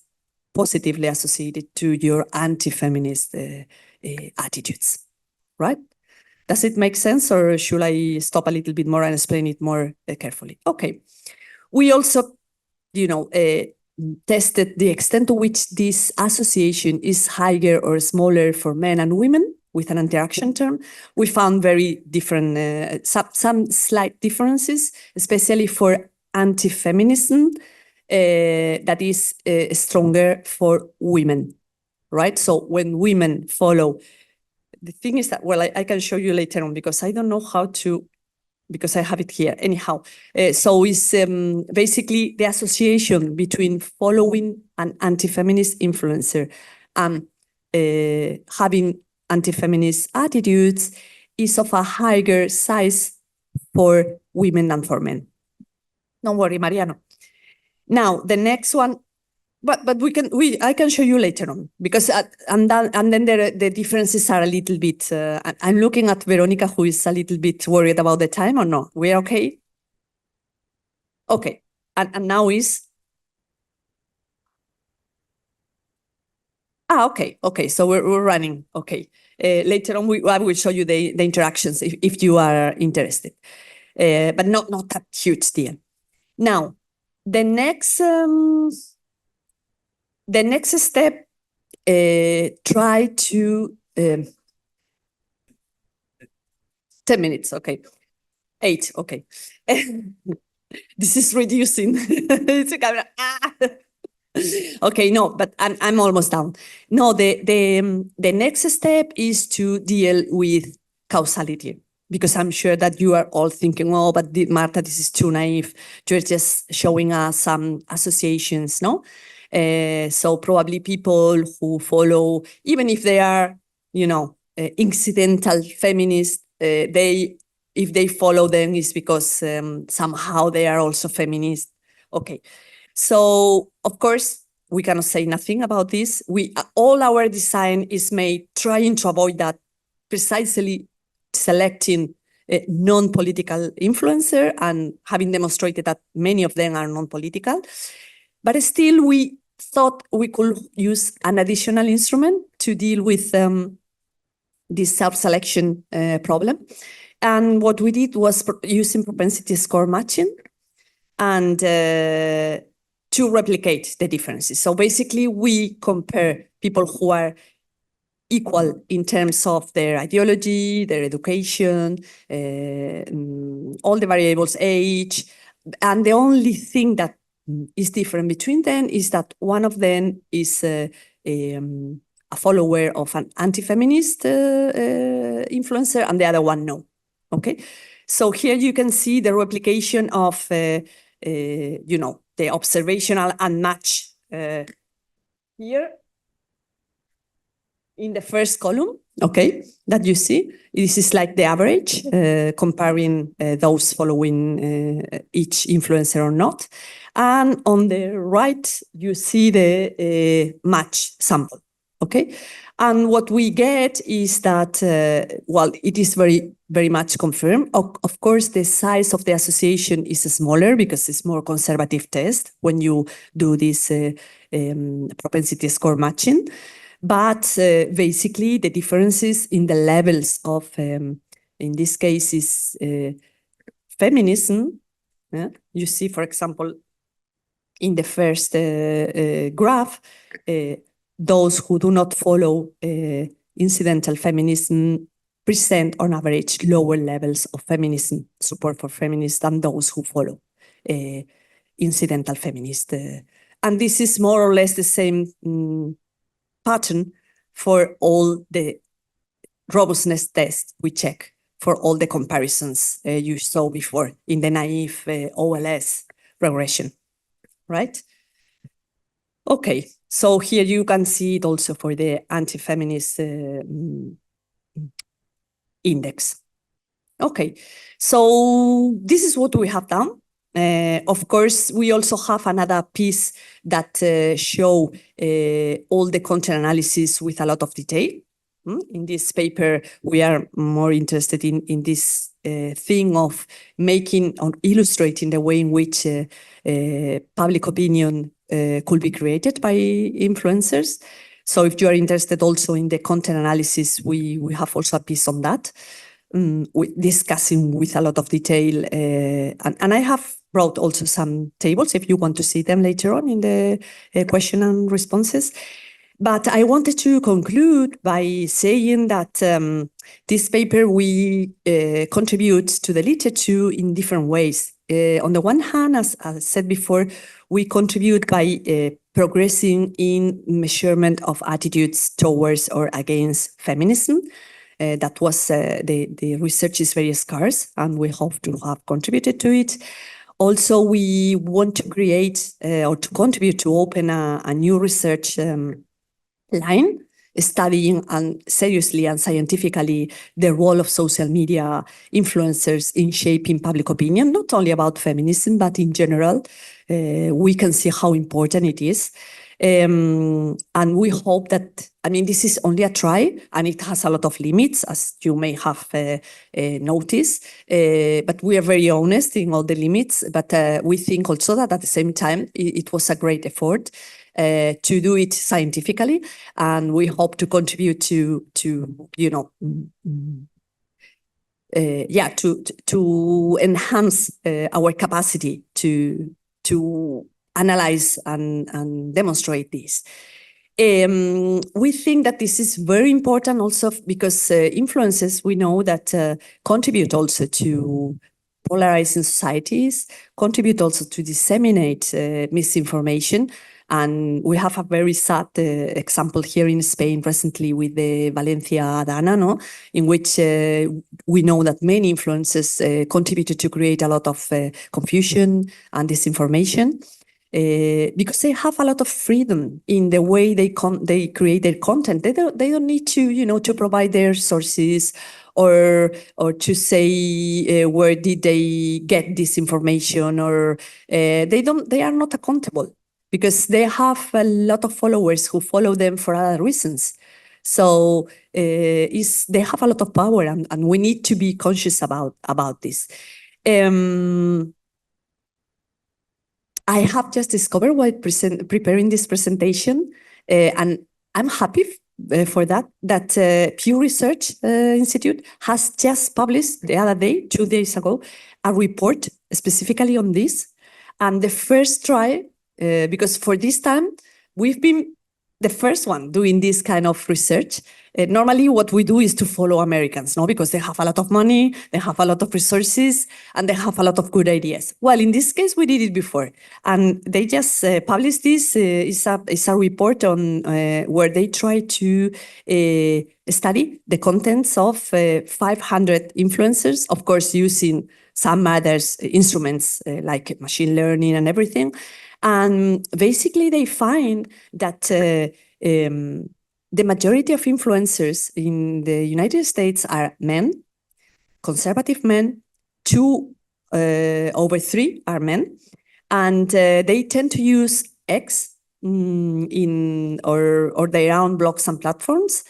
positively associated to your anti-feminist attitudes, right? Does it make sense, or should I stop a little bit more and explain it more carefully? Okay. We also, tested the extent to which this association is higher or smaller for men and women with an interaction term. We found very different, some slight differences, especially for anti-feminism, that is stronger for women, right? So when women follow, the thing is that, well, I can show you later on because I don't know how to, because I have it here. Anyhow, so it's basically the association between following an anti-feminist influencer and having anti-feminist attitudes is of a higher size for women than for men. Don't worry, Mariano. Now, the next one, but I can show you later on because and then the differences are a little bit. I'm looking at Veronica, who is a little bit worried about the time, or no? We're okay. Okay, and now is. Okay. So we're running. Okay. Later on, I will show you the interactions if you are interested, but not that huge deal. Now, the next step try to 10 minutes, okay. 8, okay. This is reducing. It's a camera. Okay, no, but I'm almost done. No, the next step is to deal with causality, because I'm sure that you are all thinking, oh, but Marta, this is too naive. You're just showing us some associations, no? So probably people who follow, even if they are, incidental feminists, if they follow them, it's because somehow they are also feminist. Okay, so of course we cannot say nothing about this. All our design is made trying to avoid that, precisely selecting a non-political influencer and having demonstrated that many of them are non-political. But still, we thought we could use an additional instrument to deal with this self-selection problem. And what we did was using propensity score matching and to replicate the differences. So basically, we compare people who are equal in terms of their ideology, their education, all the variables, age, and the only thing that is different between them is that one of them is a follower of an anti-feminist influencer and the other one no. Okay, so here you can see the replication of, the observational and match here in the first column, okay, that you see. This is like the average, comparing those following each influencer or not. And on the right, you see the match sample, okay? And what we get is that, it is very, very much confirmed. Of course, the size of the association is smaller because it's more conservative test when you do this propensity score matching. But basically, the differences in the levels of, in this case, is feminism. Yeah? You see, for example, in the first graph, those who do not follow incidental feminism present on average lower levels of feminism, support for feminists, than those who follow incidental feminist. And this is more or less the same pattern for all the robustness tests we check for all the comparisons you saw before in the naive OLS regression, right? Okay, so here you can see it also for the anti-feminist index. Okay, so this is what we have done. Of course, we also have another piece that show all the content analysis with a lot of detail. In this paper, we are more interested in this thing of making or illustrating the way in which public opinion could be created by influencers. So if you are interested also in the content analysis, we have also a piece on that, discussing with a lot of detail. And I have brought also some tables if you want to see them later on in the question and responses. But I wanted to conclude by saying that this paper we contribute to the literature in different ways. On the one hand, as I said before, we contribute by progressing in measurement of attitudes towards or against feminism. That was the research is very scarce, and we hope to have contributed to it. Also, we want to create or to contribute to open a new research line, studying and seriously and scientifically the role of social media influencers in shaping public opinion, not only about feminism, but in general. We can see how important it is. And we hope that, I mean, this is only a try and it has a lot of limits, as you may have noticed, but we are very honest in all the limits, but we think also that at the same time, it was a great effort to do it scientifically, and we hope to contribute to enhance our capacity to analyze and demonstrate this. We think that this is very important also because influences, we know that contribute also to polarizing societies, contribute also to disseminate misinformation. And we have a very sad example here in Spain recently with the Valencia Dana, no? In which we know that many influences contributed to create a lot of confusion and disinformation. Because they have a lot of freedom in the way they create their content. They don't need to to provide their sources or to say where did they get this information, or they are not accountable because they have a lot of followers who follow them for other reasons. So they have a lot of power, and we need to be conscious about this. I have just discovered while preparing this presentation, and I'm happy for that Pew Research Institute has just published the other day, 2 days ago, a report specifically on this. And the first try, because for this time, we've been the first one doing this kind of research. Normally what we do is to follow Americans, no? Because they have a lot of money, they have a lot of resources, and they have a lot of good ideas. Well, in this case, we did it before. And they just published this. It's a report on where they try to study the contents of 500 influencers, of course, using some other instruments like machine learning and everything. And basically, they find that the majority of influencers in the United States are men, conservative men, 2 over 3 are men, and they tend to use X or their own blogs and platforms.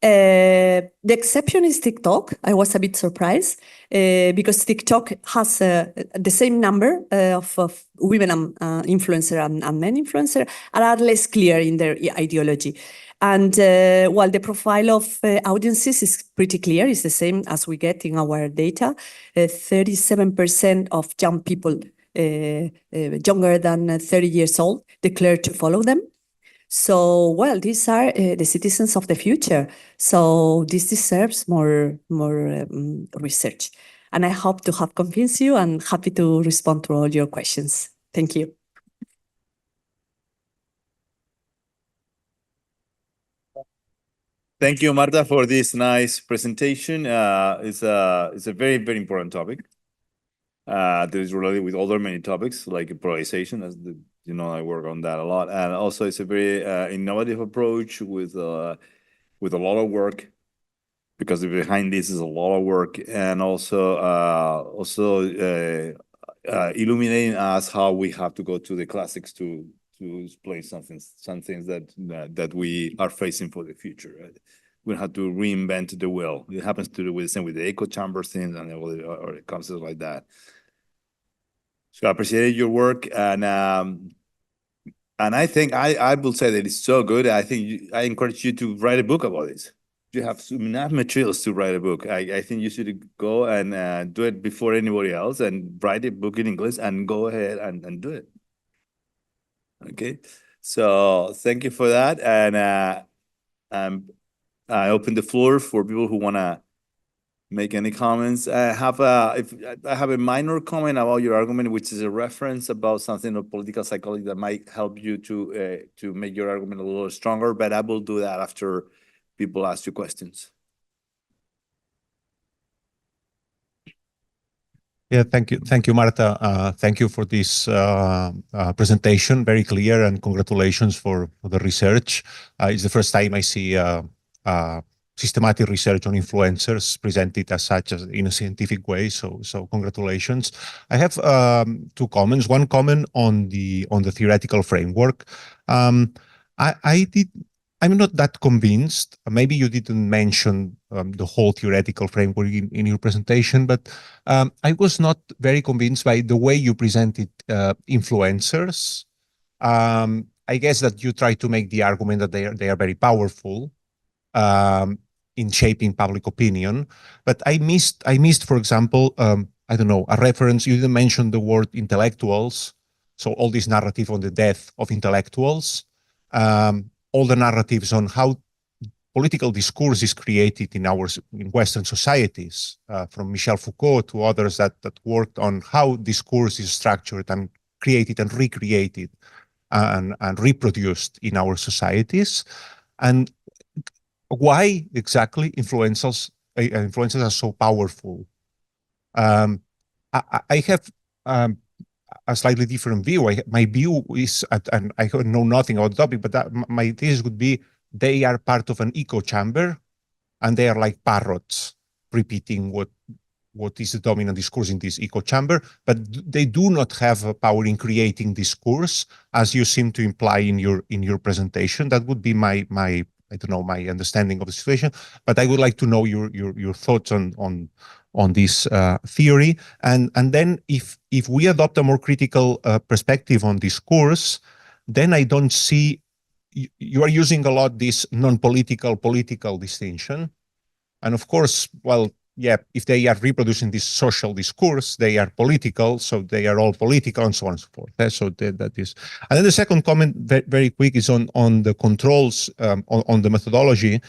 The exception is TikTok. I was a bit surprised because TikTok has the same number of women influencer and men influencer, and are less clear in their ideology. And while the profile of audiences is pretty clear, it's the same as we get in our data. 37% of young people younger than 30 years old declare to follow them. So, well, these are the citizens of the future. So this deserves more research. And I hope to have convinced you, and happy to respond to all your questions. Thank you. Thank you, Marta, for this nice presentation. It's a very, very important topic. That is related with other many topics like polarization, as I work on that a lot, and also it's a very innovative approach with a lot of work, because behind this is a lot of work, and also illuminating us how we have to go to the classics to explain some things that we are facing for the future. Right? We have to reinvent the wheel. It happens to do with the same with the echo chamber things and or concepts like that. So I appreciate your work, and I think I will say that it's so good. I think I encourage you to write a book about this. You have enough materials to write a book. I think you should go and do it before anybody else, and write a book in English and go ahead and do it. Okay, so thank you for that, and I open the floor for people who want to make any comments. I have a minor comment about your argument, which is a reference about something of political psychology that might help you to make your argument a little stronger, but I will do that after people ask you questions. Yeah, thank you, Marta. Thank you for this presentation, very clear, and congratulations for the research. It's the first time I see systematic research on influencers presented as such, in a scientific way. So congratulations. I have 2 comments. One comment on the theoretical framework. I'm not that convinced. Maybe you didn't mention the whole theoretical framework in your presentation, but I was not very convinced by the way you presented influencers. I guess that you try to make the argument that they are very powerful in shaping public opinion, but I missed, for example, I don't know, a reference. You didn't mention the word intellectuals. So all this narrative on the death of intellectuals. all the narratives on how political discourse is created in Western societies, from Michel Foucault to others that worked on how discourse is structured and created and recreated and reproduced in our societies, and why exactly influencers are so powerful. I have a slightly different view. My view is, and I know nothing about the topic, but my thesis would be they are part of an echo chamber, and they are like parrots repeating what is the dominant discourse in this echo chamber, but they do not have a power in creating discourse, as you seem to imply in your presentation. That would be my I don't know, my understanding of the situation, but I would like to know your thoughts on this theory. And then if we adopt a more critical perspective on discourse, then I don't see, you are using a lot this non-political, political distinction. And of course, well, yeah, if they are reproducing this social discourse, they are political, so they are all political and so on and so forth. So that is. And then the second comment, very quick, is on the controls, on the methodology.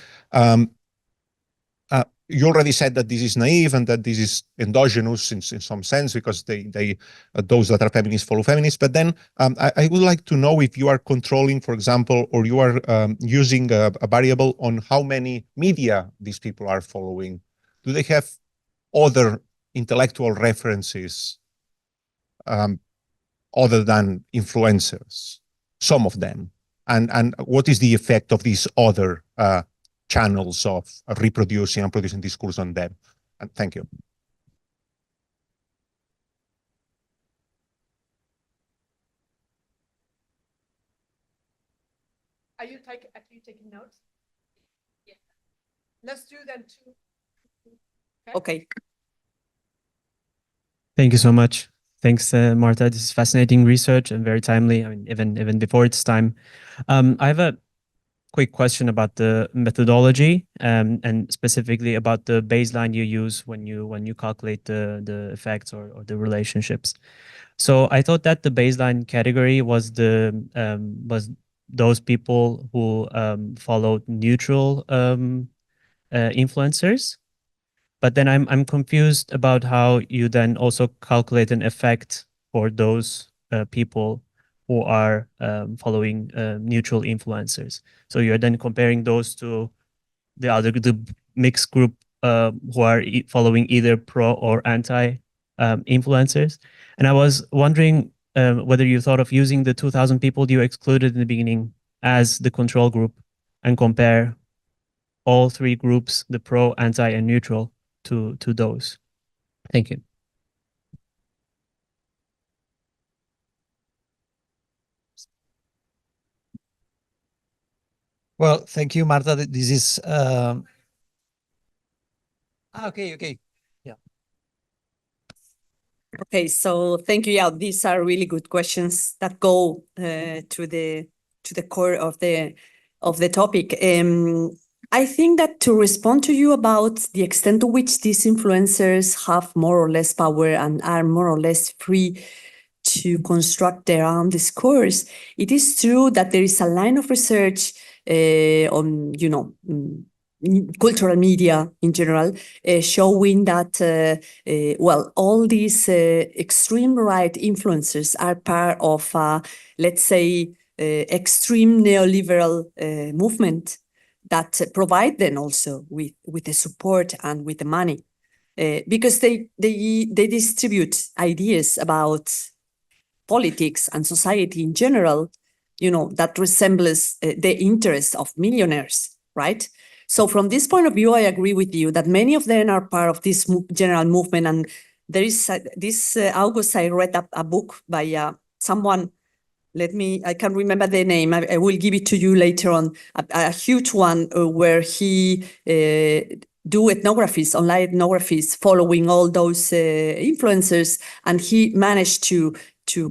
You already said that this is naive and that this is endogenous in some sense, because those that are feminists follow feminists. But then I would like to know if you are controlling, for example, or you are using a variable on how many media these people are following. Do they have other intellectual references other than influencers? Some of them. And what is the effect of these other channels of reproducing and producing discourse on them? And thank you. Are you taking notes? Yeah. Let's do them too. Okay. Thank you so much. Thanks, Marta. This is fascinating research and very timely. I mean, even before its time. I have a quick question about the methodology, and specifically about the baseline you use when you calculate the effects or the relationships. So I thought that the baseline category was those people who followed neutral influencers. But then I'm confused about how you then also calculate an effect for those people who are following neutral influencers. So you're then comparing those to the mixed group who are following either pro or anti influencers. And I was wondering whether you thought of using the 2,000 people you excluded in the beginning as the control group and compare all three groups, the pro, anti, and neutral, to those. Thank you. Well, thank you, Marta. This is okay. Yeah. Okay, so thank you. Yeah, these are really good questions that go to the core of the topic. I think that to respond to you about the extent to which these influencers have more or less power and are more or less free to construct their own discourse, it is true that there is a line of research on, cultural media in general, showing that, well, all these extreme right influencers are part of, let's say, extreme neoliberal movement that provide them also with the support and with the money, because they distribute ideas about politics and society in general, that resembles the interests of millionaires, right? So from this point of view, I agree with you that many of them are part of this general movement. And there is this August, I read a book by someone. I can't remember the name. I will give it to you later on. A huge one where he do ethnographies, online ethnographies, following all those influencers, and he managed to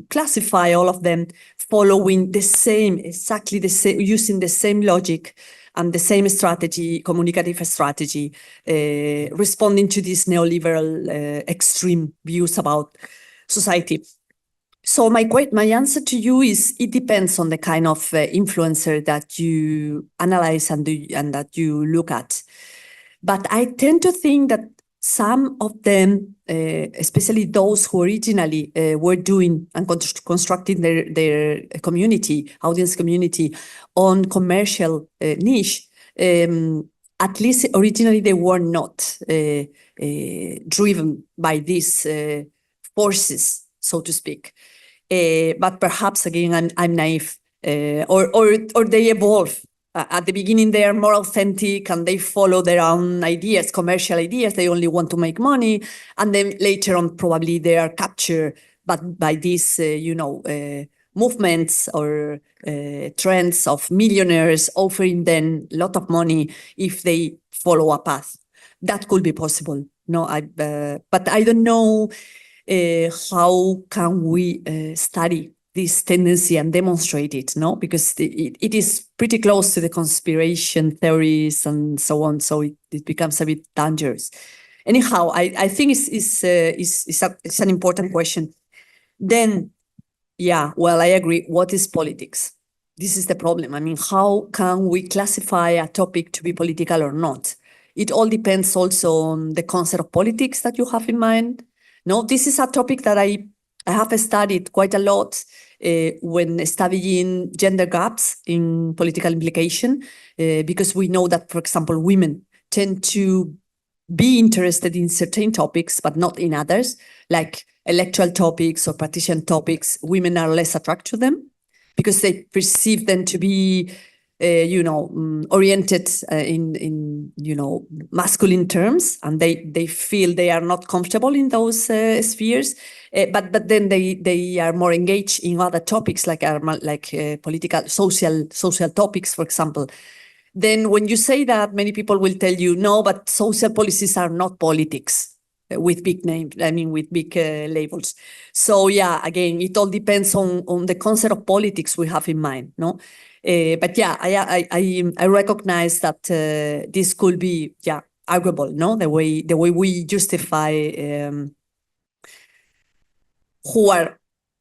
classify all of them following exactly the same, using the same logic and the same strategy, communicative strategy, responding to these neoliberal extreme views about society. So my answer to you is it depends on the kind of influencer that you analyze and that you look at. But I tend to think that some of them, especially those who originally were doing and constructing their audience community on commercial niche, at least originally they were not driven by these forces, so to speak. But perhaps again, I'm naive, or they evolve. At the beginning, they are more authentic and they follow their own ideas, commercial ideas. They only want to make money, and then later on, probably they are captured, but by these, movements or trends of millionaires offering them a lot of money if they follow a path. That could be possible. No, but I don't know. How can we study this tendency and demonstrate it? No, because it is pretty close to the conspiration theories and so on. So it becomes a bit dangerous. Anyhow, I think it's an important question. Then, yeah, well, I agree. What is politics? This is the problem. I mean, how can we classify a topic to be political or not? It all depends also on the concept of politics that you have in mind. No, this is a topic that I have studied quite a lot when studying gender gaps in political implication, because we know that, for example, women tend to be interested in certain topics, but not in others, like electoral topics or partition topics. Women are less attracted to them because they perceive them to be oriented in masculine terms, and they feel they are not comfortable in those spheres. But then they are more engaged in other topics like political, social topics, for example. Then when you say that, many people will tell you, no, but social policies are not politics with big names, with big labels. So yeah, again, it all depends on the concept of politics we have in mind, no? But yeah, I recognize that this could be arguable, no? The way we justify who are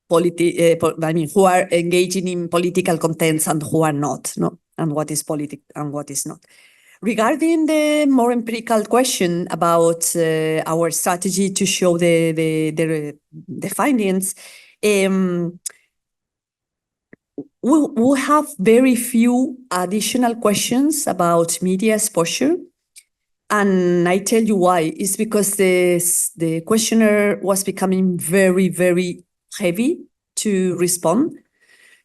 who are engaging in political contents and who are not, no? And what is politic and what is not. Regarding the more empirical question about our strategy to show the findings, we have very few additional questions about media exposure. And I tell you why. It's because the questionnaire was becoming very, very heavy to respond.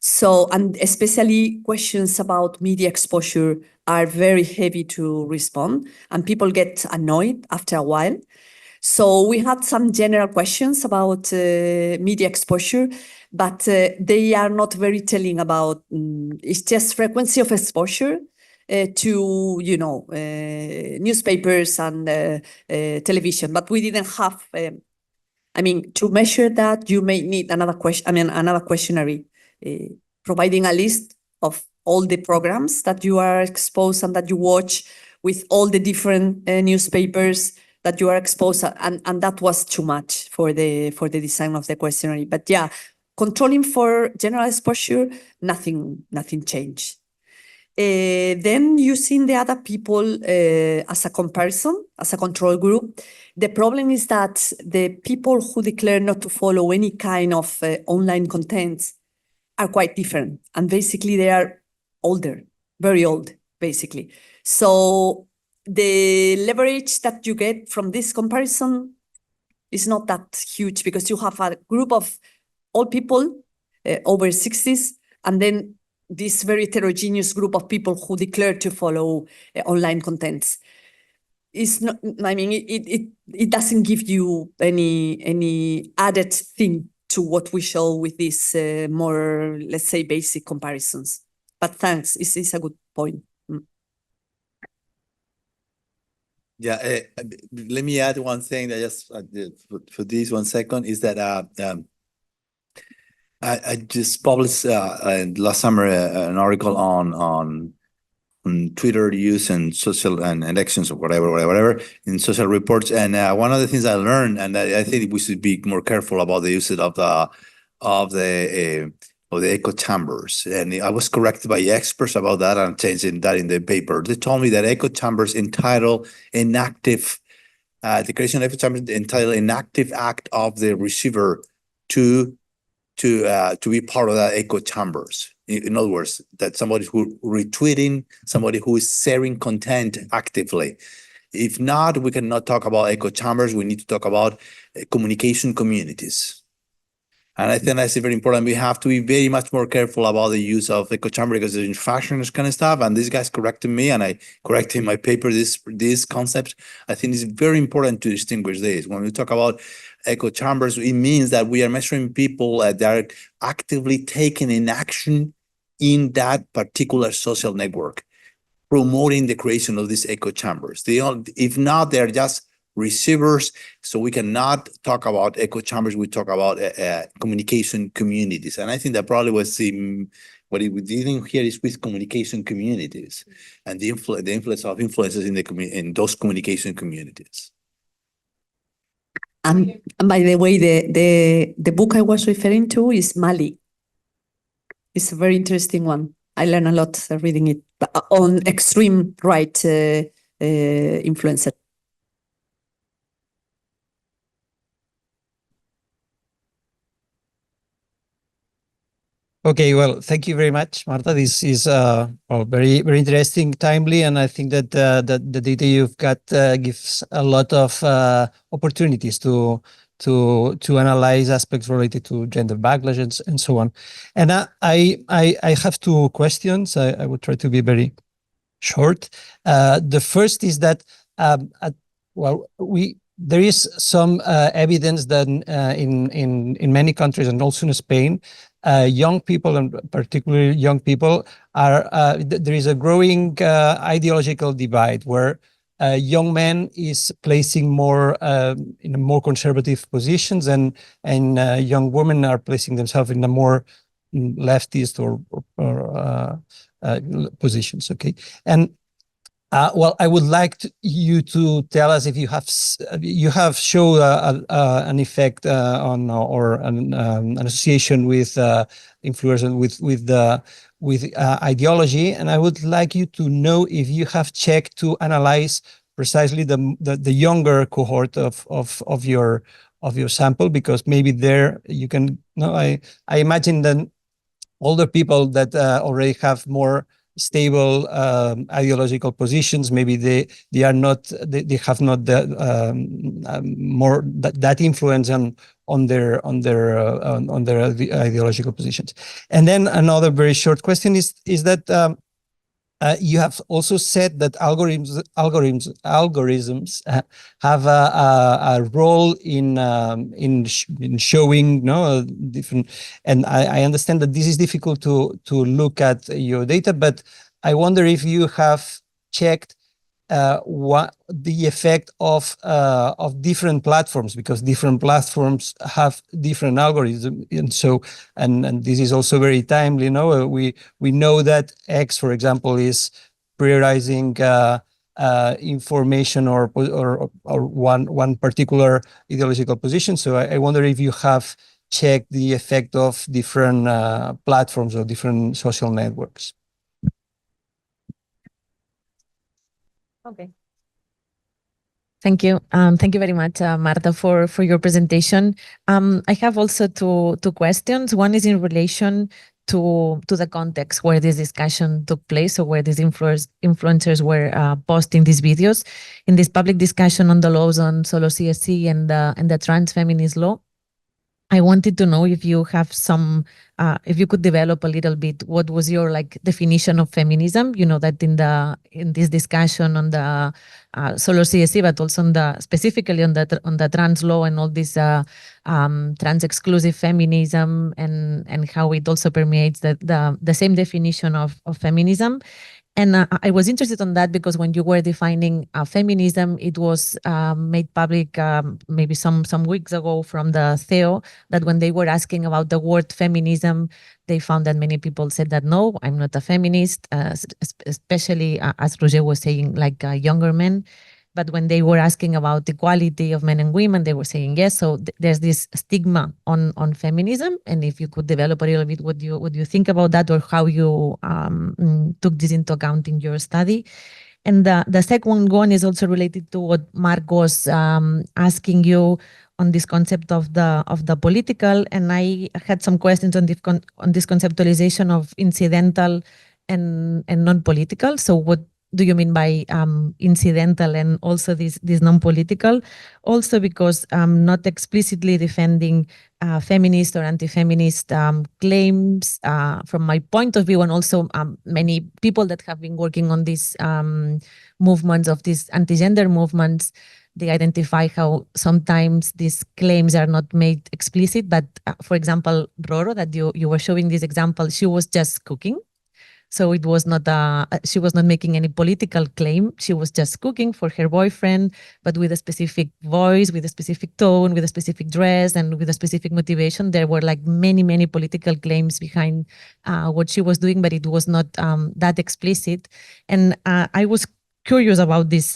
So, and especially questions about media exposure are very heavy to respond, and people get annoyed after a while. So we had some general questions about media exposure, but they are not very telling about, it's just frequency of exposure to, newspapers and television. But we didn't have, to measure that, you may need another questionnaire, providing a list of all the programs that you are exposed and that you watch with all the different newspapers that you are exposed, and that was too much for the design of the questionnaire. But yeah, controlling for general exposure, nothing changed. Then using the other people as a comparison, as a control group, the problem is that the people who declare not to follow any kind of online contents are quite different, and basically they are older, very old, basically. So the leverage that you get from this comparison is not that huge, because you have a group of old people over 60s, and then this very heterogeneous group of people who declare to follow online contents. It's not, it doesn't give you any added thing to what we show with these more, let's say, basic comparisons. But thanks, it's a good point. Yeah, let me add one thing that just for this 1 second is that I just published last summer an article on Twitter use and social and elections or whatever in social reports. And one of the things I learned, and I think we should be more careful about the use of of the echo chambers. And I was corrected by experts about that and changing that in the paper. They told me that echo chambers entitle inactive, the creation of echo chambers entitle an active act of the receiver to be part of that echo chambers. In other words, that somebody who retweeting, somebody who is sharing content actively. If not, we cannot talk about echo chambers. We need to talk about communication communities. And I think that's very important. We have to be very much more careful about the use of echo chamber because it's in fashion, this kind of stuff. And this guy's corrected me, and I corrected in my paper this concept. I think it's very important to distinguish this. When we talk about echo chambers, it means that we are measuring people that are actively taking in action in that particular social network, promoting the creation of these echo chambers. If not, they're just receivers. So we cannot talk about echo chambers. We talk about communication communities. And I think that probably was what we didn't hear is with communication communities and the influence of influences in those communication communities. And by the way, the book I was referring to is Mali. It's a very interesting one. I learned a lot reading it on extreme right influencer. Okay, well, thank you very much, Marta. This is very, very interesting, timely, and I think that the data you've got gives a lot of opportunities to analyze aspects related to gender backlash and so on. And I have two questions. I would try to be very short. The first is that there is some evidence that in many countries and also in Spain, young people, and particularly young people, there is a growing ideological divide where young men is placing more in more conservative positions, and young women are placing themselves in a more leftist or positions. Okay, and well, I would like you to tell us if you have shown an effect on or an association with influence with ideology, and I would like you to know if you have checked to analyze precisely the younger cohort of your sample, because maybe there you can. No, I imagine that older people that already have more stable ideological positions, maybe they have not more that influence on their ideological positions. And then another very short question is that you have also said that algorithms have a role in showing different. And I understand that this is difficult to look at your data, but I wonder if you have checked what the effect of different platforms, because different platforms have different algorithms, and so and this is also very timely. We know that X, for example, is prioritizing information or one particular ideological position. So I wonder if you have checked the effect of different platforms or different social networks. Okay. Thank you. Thank you very much, Marta, for your presentation. I have also two questions. One is in relation to the context where this discussion took place, or where these influencers were posting these videos. In this public discussion on the laws on solo CSC and the trans feminist law, I wanted to know if you have some, if you could develop a little bit, what was your definition of feminism? You know that in this discussion on the solo CSC, but also specifically on the trans law and all this trans exclusive feminism, and how it also permeates the same definition of feminism. And I was interested on that because when you were defining feminism, it was made public maybe some weeks ago from the Theo, that when they were asking about the word feminism, they found that many people said that, no, I'm not a feminist, especially as Roger was saying, younger men. But when they were asking about equality of men and women, they were saying yes. So there's this stigma on feminism. And if you could develop a little bit what you think about that, or how you took this into account in your study. And the second one is also related to what Mark was asking you on this concept of the political. And I had some questions on this conceptualization of incidental and non-political. So what do you mean by incidental and also this non-political? Also because not explicitly defending feminist or anti-feminist claims from my point of view, and also many people that have been working on these movements of these anti-gender movements, they identify how sometimes these claims are not made explicit. But for example, Roro, that you were showing this example, she was just cooking. So it was not she was not making any political claim. She was just cooking for her boyfriend, but with a specific voice, with a specific tone, with a specific dress, and with a specific motivation. There were like many political claims behind what she was doing, but it was not that explicit. And I was curious about this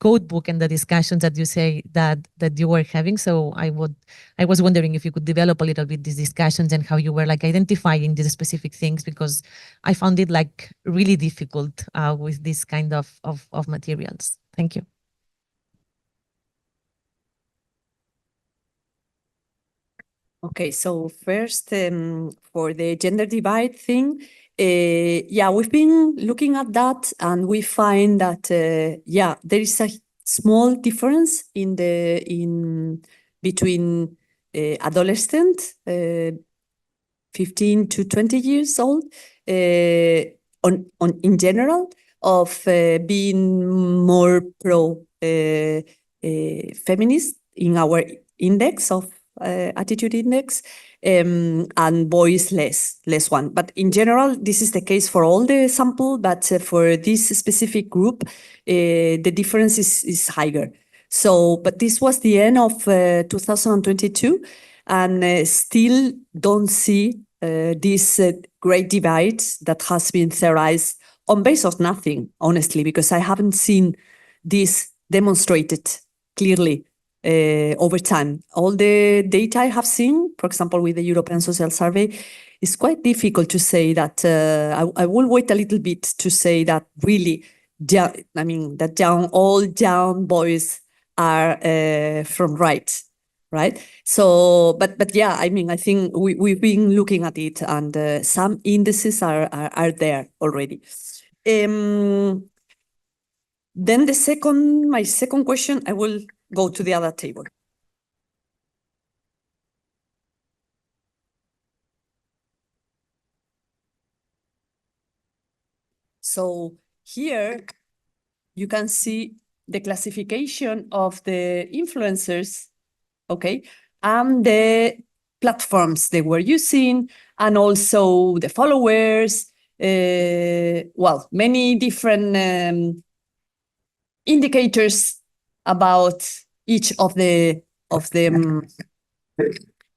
code book and the discussions that you say that you were having. So I was wondering if you could develop a little bit these discussions and how you were like identifying these specific things, because I found it like really difficult with this kind of materials. Thank you. Okay, so first for the gender divide thing, yeah, we've been looking at that, and we find that yeah, there is a small difference between adolescent, 15 to 20 years old, in general, of being more pro feminist in our index of attitude index, and boys less one. But in general, this is the case for all the sample, but for this specific group, the difference is higher. So, but this was the end of 2022, and still don't see this great divide that has been theorized on base of nothing, honestly, because I haven't seen this demonstrated clearly over time. All the data I have seen, for example, with the European Social Survey, it's quite difficult to say that. I will wait a little bit to say that really, I mean, that all young boys are from right? So, but yeah, I mean, I think we've been looking at it, and some indices are there already. Then my second question, I will go to the other table. So here you can see the classification of the influencers, okay, and the platforms they were using, and also the followers, well, many different indicators about each of the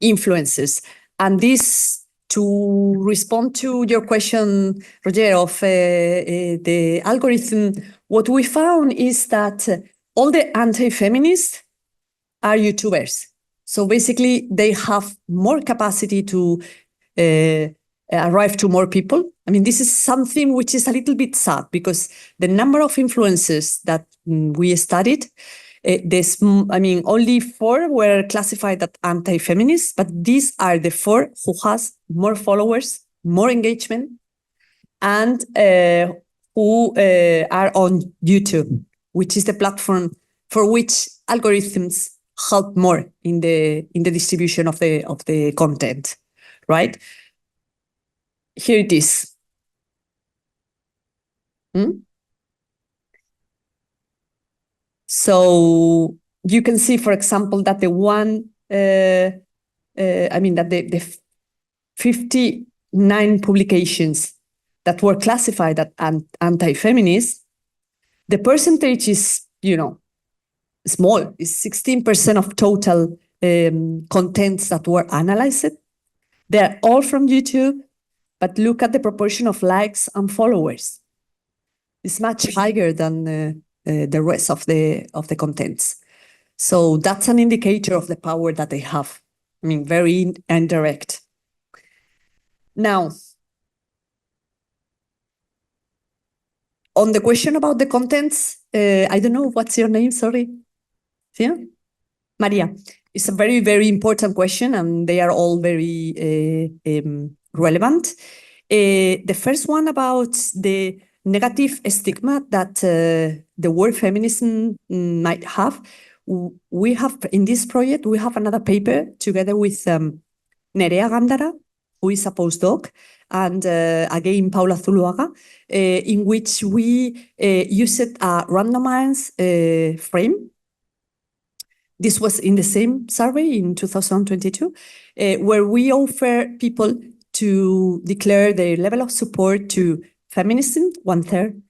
influences. And this, to respond to your question, Roger, of the algorithm, what we found is that all the anti-feminists are YouTubers. So basically, they have more capacity to arrive to more people. I mean, this is something which is a little bit sad, because the number of influencers that we studied, I mean, only 4 were classified as anti-feminist, but these are the 4 who has more followers, more engagement, and who are on YouTube, which is the platform for which algorithms help more in the distribution of the content, right? Here it is. So you can see, for example, that the one, I mean, that the 59 publications that were classified as anti-feminist, the percentage is, you know, small. It's 16% of total contents that were analyzed. They're all from YouTube, but look at the proportion of likes and followers. It's much higher than the rest of the contents. So that's an indicator of the power that they have. I mean, very indirect. Now, on the question about the contents, I don't know, what's your name, sorry? Yeah? Maria. It's a very, very important question, and they are all very relevant. The first one about the negative stigma that the word feminism might have. We have, in this project, we have another paper together with Nerea Gándara, who is a postdoc, and again, Paula Zuluaga, in which we used a randomized frame. This was in the same survey in 2022, where we offer people to declare their level of support to feminism, 1/3,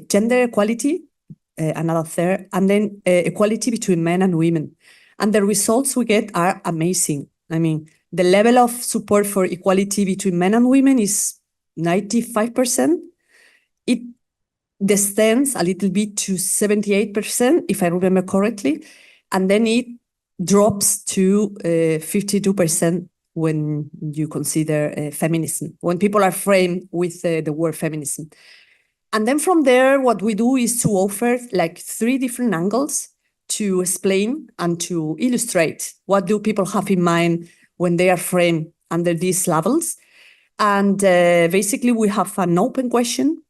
gender equality, another third, and then equality between men and women. And the results we get are amazing. I mean, the level of support for equality between men and women is 95%. It descends a little bit to 78%, if I remember correctly, and then it drops to 52% when you consider feminism, when people are framed with the word feminism. And then from there, what we do is to offer like 3 different angles to explain and to illustrate what do people have in mind when they are framed under these levels. And basically, we have an open question,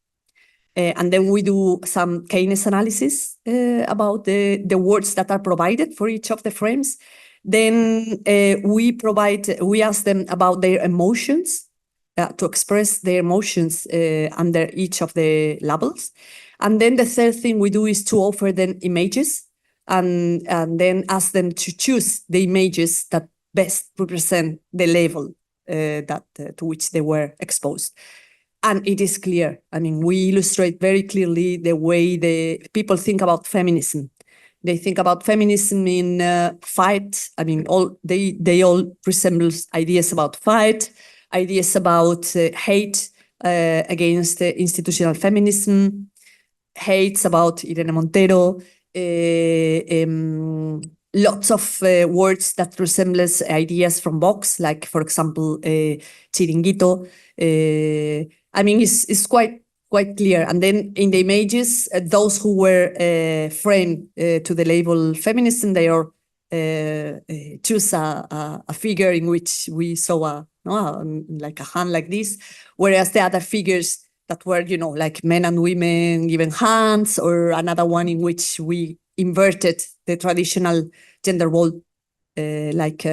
and then we do some case analysis about the words that are provided for each of the frames. Then we ask them about their emotions, to express their emotions under each of the labels. And then the third thing we do is to offer them images and then ask them to choose the images that best represent the label to which they were exposed. And it is clear. I mean, we illustrate very clearly the way the people think about feminism. They think about feminism in fight. I mean, they all resemble ideas about fight, ideas about hate against institutional feminism, hates about Irene Montero, lots of words that resemble ideas from Vox, like, for example, chiringuito. I mean, it's quite clear. And then in the images, those who were framed to the label feminism, they are choose a figure in which we saw like a hand like this, whereas the other figures that were, like men and women giving hands, or another one in which we inverted the traditional gender role, like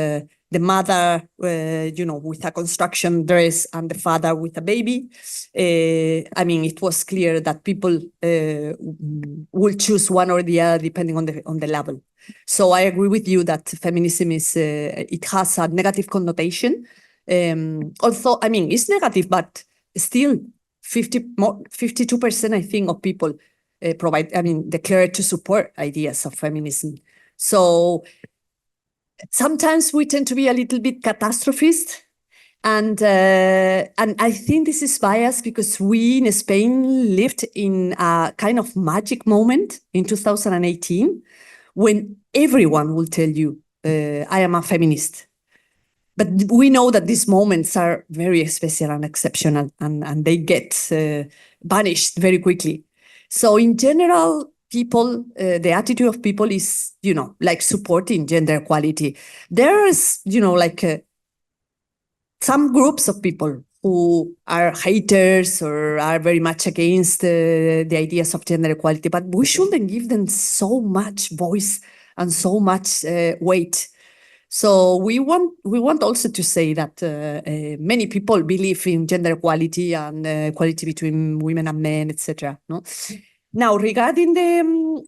the mother, with a construction dress and the father with a baby. I mean, it was clear that people will choose one or the other depending on the level. So I agree with you that feminism is, it has a negative connotation. Also, I mean, it's negative, but still 52%, I think, of people declare to support ideas of feminism. So sometimes we tend to be a little bit catastrophist, and I think this is biased because we in Spain lived in a kind of magic moment in 2018 when everyone will tell you, I am a feminist. But we know that these moments are very special and exceptional, and they get vanished very quickly. So in general, people, the attitude of people is, like supporting gender equality. There's, some groups of people who are haters or are very much against the ideas of gender equality, but we shouldn't give them so much voice and so much weight. So we want also to say that many people believe in gender equality and equality between women and men, etc. No? Now, regarding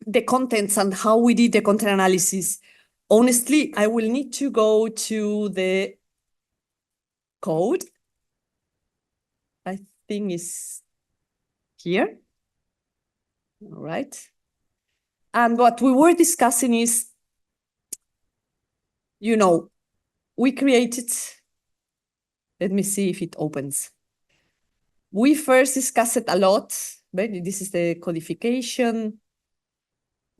the contents and how we did the content analysis, honestly, I will need to go to the code. I think it's here. All right. And what we were discussing is, we created, let me see if it opens. We first discussed it a lot. This is the codification.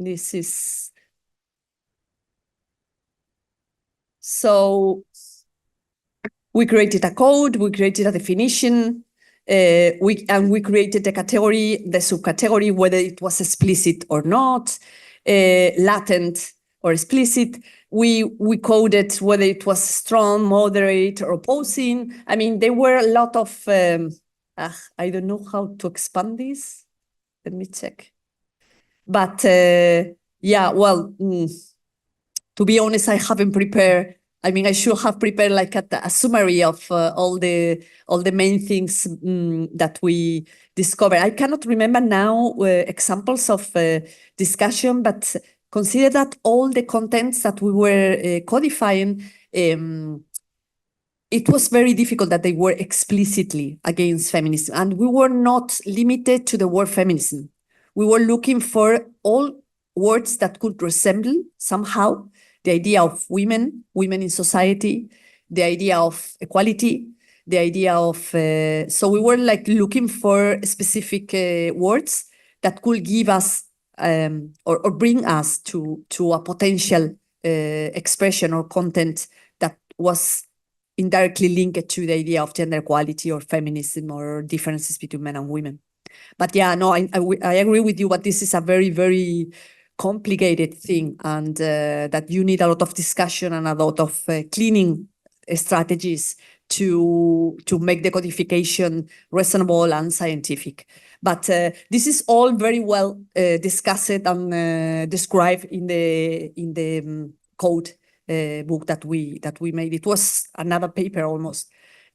This is so. We created a code. We created a definition. We created the category, the subcategory, whether it was explicit or not, latent or explicit. We coded whether it was strong, moderate, or opposing. I mean, there were a lot of. I don't know how to expand this. Let me check. But yeah, well, to be honest, I haven't prepared. I mean, I should have prepared like a summary of all the main things that we discovered. I cannot remember now examples of discussion, but consider that all the contents that we were codifying, it was very difficult that they were explicitly against feminism. And we were not limited to the word feminism. We were looking for all words that could resemble somehow the idea of women in society, the idea of equality, the idea of, so we were like looking for specific words that could give us or bring us to a potential expression or content that was indirectly linked to the idea of gender equality or feminism or differences between men and women. But yeah, no, I agree with you, but this is a very, very complicated thing, and that you need a lot of discussion and a lot of cleaning strategies to make the codification reasonable and scientific. But this is all very well discussed and described in the code book that we made. It was another paper almost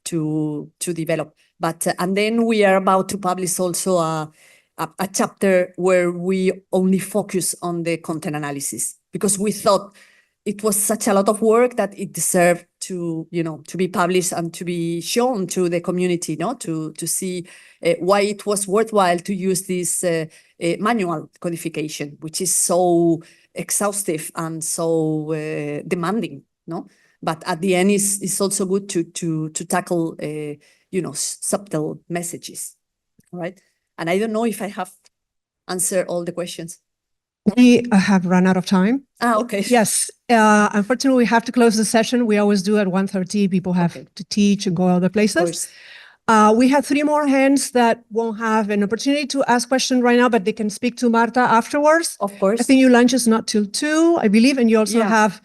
to develop. But and then we are about to publish also a chapter where we only focus on the content analysis, because we thought it was such a lot of work that it deserved to, to be published and to be shown to the community, to see why it was worthwhile to use this manual codification, which is so exhaustive and so demanding, But at the end, it's also good to tackle, subtle messages, right? And I don't know if I have answered all the questions. We have run out of time. Okay. Yes. Unfortunately, we have to close the session. We always do at 1:30. People have to teach and go other places. We have 3 more hands that won't have an opportunity to ask questions right now, but they can speak to Marta afterwards. Of course. I think your lunch is not till 2, I believe, and you also have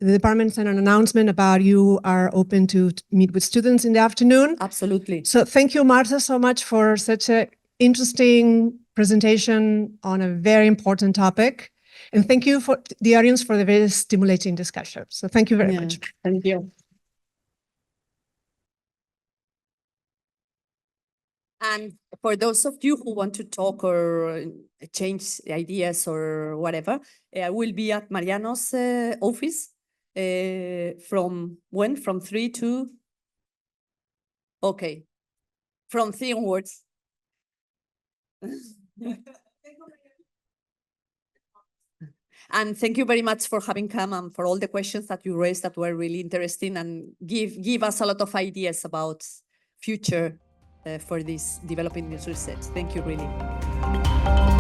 the department sent an announcement about you are open to meet with students in the afternoon. Absolutely. So thank you, Marta, so much for such an interesting presentation on a very important topic. And thank you for the audience for the very stimulating discussion. So thank you very much. Thank you. And for those of you who want to talk or change ideas or whatever, I will be at Mariano's office from when? From 3 to? Okay. From 3 onwards. And thank you very much for having come and for all the questions that you raised that were really interesting and give us a lot of ideas about future for this developing this research. Thank you really.